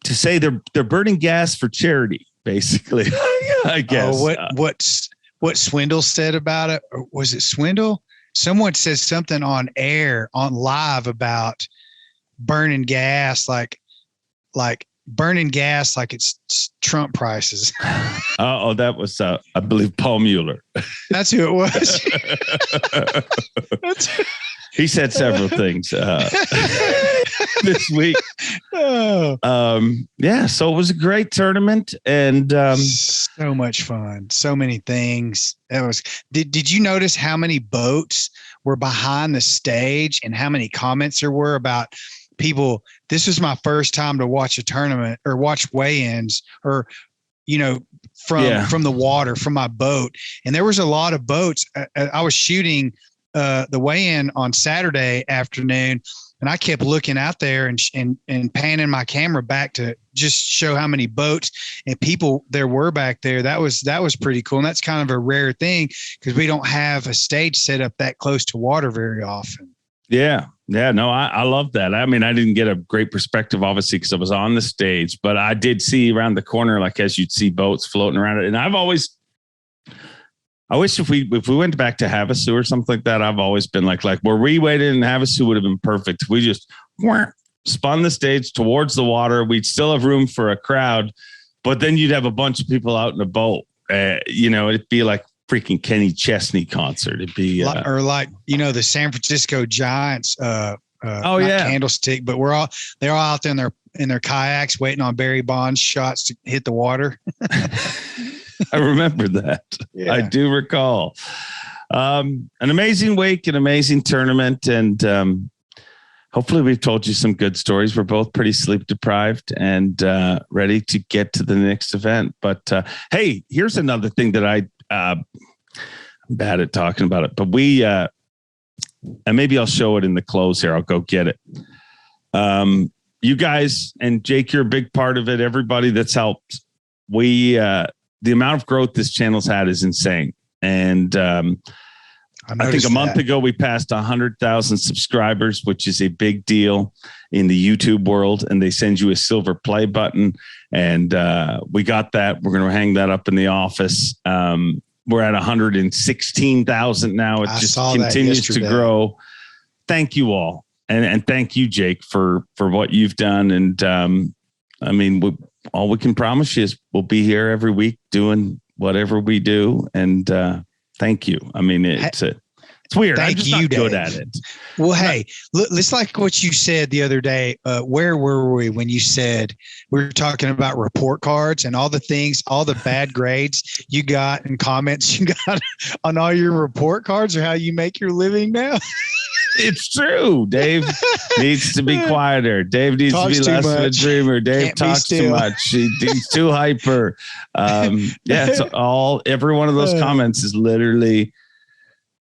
say they're burning gas for charity, basically. I guess. What Swindle said about it? Or was it Swindle? Someone says something on live about burning gas, like burning gas like it's Trump prices. That was I believe Paul Mueller. That's who it was. He said several things this week. Yeah, so it was a great tournament, and so much fun. So many things. Did you notice how many boats were behind the stage and how many comments there were about people? This was my first time to watch a tournament or watch weigh-ins or, from the water, from my boat. And there was a lot of boats. I was shooting the weigh-in on Saturday afternoon, and I kept looking out there and panning my camera back to just show how many boats and people there were back there. That was pretty cool. And that's kind of a rare thing because we don't have a stage set up that close to water very often. Yeah. No, I love that. I mean, I didn't get a great perspective, obviously, because I was on the stage, but I did see around the corner, like as you'd see boats floating around it. And I wish if we went back to Havasu or something like that, I've always been like where we waited in Havasu would have been perfect. We just spun the stage towards the water. We'd still have room for a crowd, but then you'd have a bunch of people out in a boat. It'd be like freaking Kenny Chesney concert. It'd be the San Francisco Giants. Candlestick, but they're all out there in their kayaks waiting on Barry Bonds shots to hit the water. I remember that. Yeah. I do recall. An amazing week, an amazing tournament, and hopefully we've told you some good stories. We're both pretty sleep deprived and ready to get to the next event. But hey, here's another thing that I'm bad at talking about it, but we and maybe I'll show it in the close here. I'll go get it. You guys and Jake, you're a big part of it. Everybody that's helped. The amount of growth this channel's had is insane. And I think a month ago, we passed 100,000 subscribers, which is a big deal in the YouTube world. And they send you a silver play button. And we got that. We're going to hang that up in the office. We're at 116,000 now. It just continues to grow. Thank you all. And thank you, Jake, for what you've done. And all we can promise you is we'll be here every week doing whatever we do. And thank you. I mean, it's weird. I'm just not good at it. Well, hey, let's like what you said the other day. Where were we when you said we were talking about report cards and all the things, all the bad grades you got and comments you got on all your report cards or how you make your living now? It's true. Dave needs to be quieter. Dave needs to be less of a dreamer. Dave talks too much. He's too hyper. It's every one of those comments is literally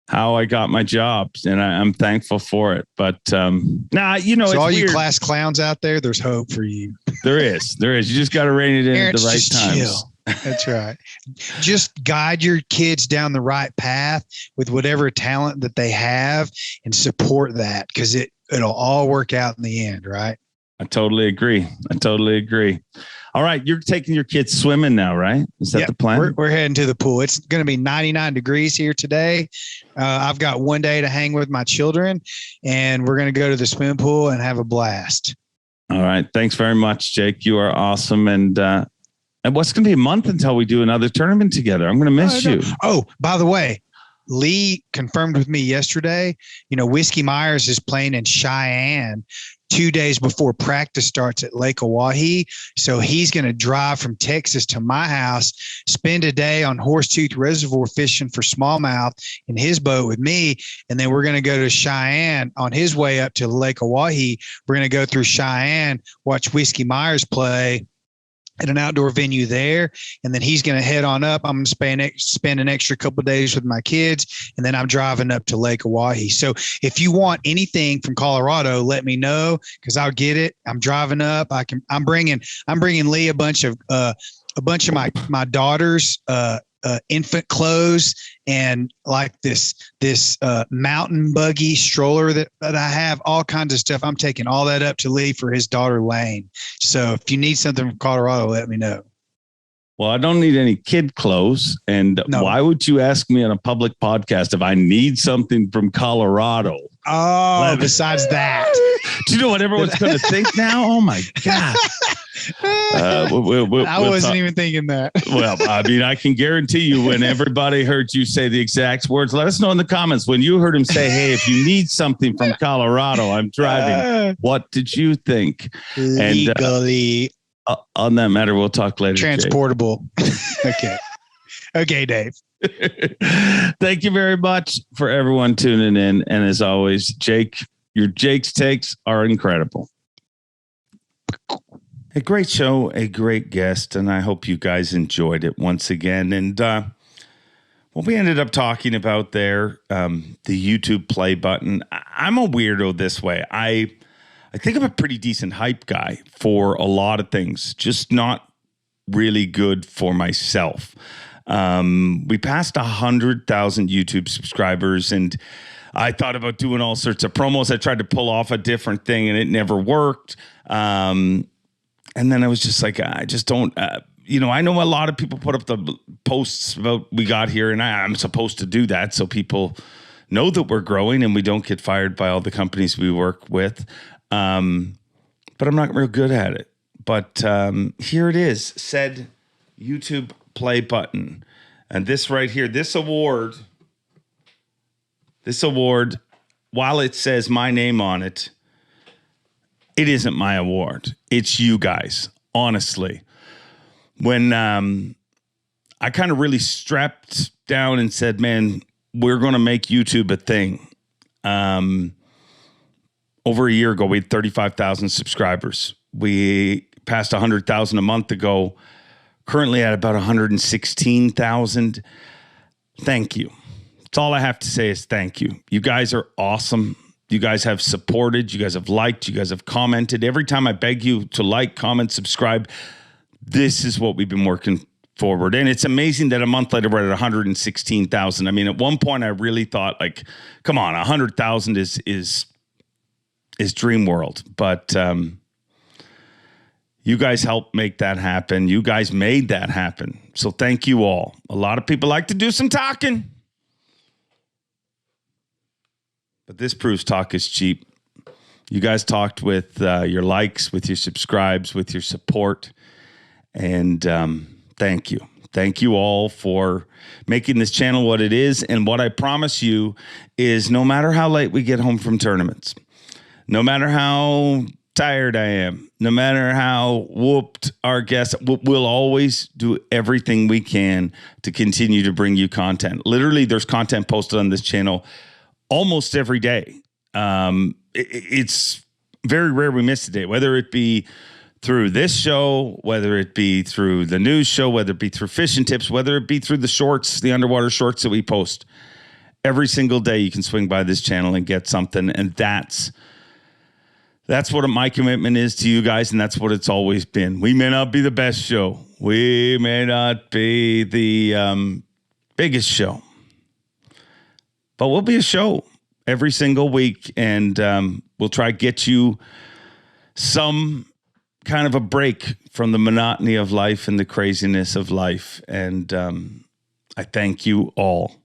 how I got my jobs, and I'm thankful for it. But so all you class clowns out there, there's hope for you. There is. You just got to rein it in at the right times. Chill. That's right. Just guide your kids down the right path with whatever talent that they have and support that because it'll all work out in the end, right? I totally agree. All right. You're taking your kids swimming now, right? Is that the plan? We're heading to the pool. It's going to be 99 degrees here today. I've got one day to hang with my children, and we're going to go to the swimming pool and have a blast. All right. Thanks very much, Jake. You are awesome. And what's going to be a month until we do another tournament together? I'm going to miss you. Oh, by the way, Lee confirmed with me yesterday, Whiskey Myers is playing in Cheyenne 2 days before practice starts at Lake Oahe. So he's going to drive from Texas to my house, spend a day on Horsetooth Reservoir fishing for smallmouth in his boat with me. And then we're going to go to Cheyenne on his way up to Lake Oahe. We're going to go through Cheyenne, watch Whiskey Myers play at an outdoor venue there. And then he's going to head on up. I'm going to spend an extra couple of days with my kids. And then I'm driving up to Lake Oahe. So if you want anything from Colorado, let me know because I'll get it. I'm driving up. I'm bringing Lee a bunch of my daughter's, infant clothes and like this mountain buggy stroller that I have, all kinds of stuff. I'm taking all that up to Lee for his daughter Lane. So if you need something from Colorado, let me know. Well, I don't need any kid clothes. And why would you ask me on a public podcast if I need something from Colorado? Oh, besides that. Do you know what everyone's going to think now? Oh my God. I wasn't even thinking that. Well, I mean, I can guarantee you when everybody heard you say the exact words, let us know in the comments when you heard him say, hey, if you need something from Colorado, I'm driving. What did you think? Legally. And on that matter, we'll talk later. Transportable. Okay. Okay, Dave. Thank you very much for everyone tuning in. And as always, Jake, your Jake's takes are incredible. A great show, a great guest, and I hope you guys enjoyed it once again. And what we ended up talking about there, the YouTube play button, I'm a weirdo this way. I think I'm a pretty decent hype guy for a lot of things, just not really good for myself. We passed 100,000 YouTube subscribers, and I thought about doing all sorts of promos. I tried to pull off a different thing, and it never worked. And then I was just like, I just don't, I know a lot of people put up the posts about we got here, and I'm supposed to do that so people know that we're growing and we don't get fired by all the companies we work with. But I'm not real good at it. But here it is, said YouTube play button. And this right here, this award, while it says my name on it, it isn't my award. It's you guys, honestly. When I kind of really strapped down and said, man, we're going to make YouTube a thing. Over a year ago, we had 35,000 subscribers. We passed 100,000 a month ago, currently at about 116,000. Thank you. That's all I have to say is thank you. You guys are awesome. You guys have supported. You guys have liked. You guys have commented. Every time I beg you to like, comment, subscribe, this is what we've been working forward. And it's amazing that a month later, we're at 116,000. I mean, at one point, I really thought, like, come on, 100,000 is dream world. But you guys helped make that happen. You guys made that happen. So thank you all. A lot of people like to do some talking. But this proves talk is cheap. You guys talked with your likes, with your subscribes, with your support. And thank you. Thank you all for making this channel what it is. And what I promise you is no matter how late we get home from tournaments, no matter how tired I am, no matter how whooped our guests, we'll always do everything we can to continue to bring you content. Literally, there's content posted on this channel almost every day. It's very rare we miss a day, whether it be through this show, whether it be through the news show, whether it be through fishing tips, whether it be through the shorts, the underwater shorts that we post. Every single day you can swing by this channel and get something. And that's what my commitment is to you guys, and that's what it's always been. We may not be the best show. We may not be the biggest show. But we'll be a show every single week, and we'll try to get you some kind of a break from the monotony of life and the craziness of life. And I thank you all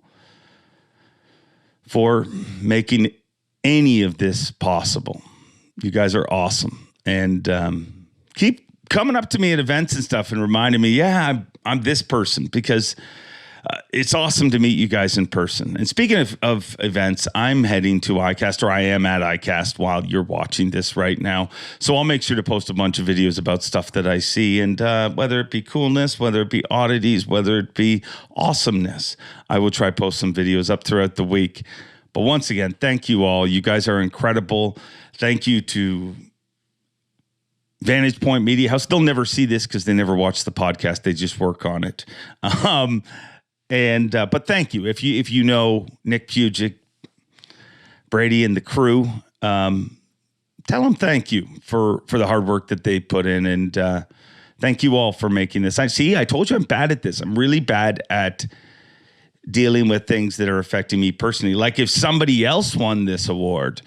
for making any of this possible. You guys are awesome. And keep coming up to me at events and stuff and reminding me, yeah, I'm this person, because it's awesome to meet you guys in person. And speaking of events, I'm heading to iCast, or I am at iCast while you're watching this right now. So I'll make sure to post a bunch of videos about stuff that I see, and whether it be coolness, whether it be oddities, whether it be awesomeness, I will try to post some videos up throughout the week. But once again, thank you all. You guys are incredible. Thank you to Vantage Point Media House. They'll never see this because they never watch the podcast. They just work on it. But thank you. If you know Nick Pugic, Brady, and the crew, tell them thank you for the hard work that they put in, and thank you all for making this. I told you I'm bad at this. I'm really bad at dealing with things that are affecting me personally. Like if somebody else won this award,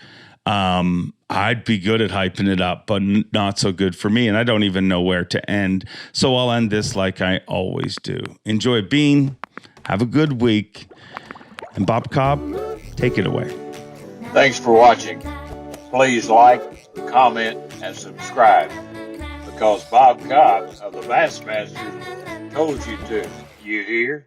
I'd be good at hyping it up, but not so good for me, and I don't even know where to end. So I'll end this like I always do. Enjoy being. Have a good week. And Bob Cobb, take it away. Thanks for watching. Please like, comment, and subscribe. because Bob Cobb of the Bassmaster told you to. You hear?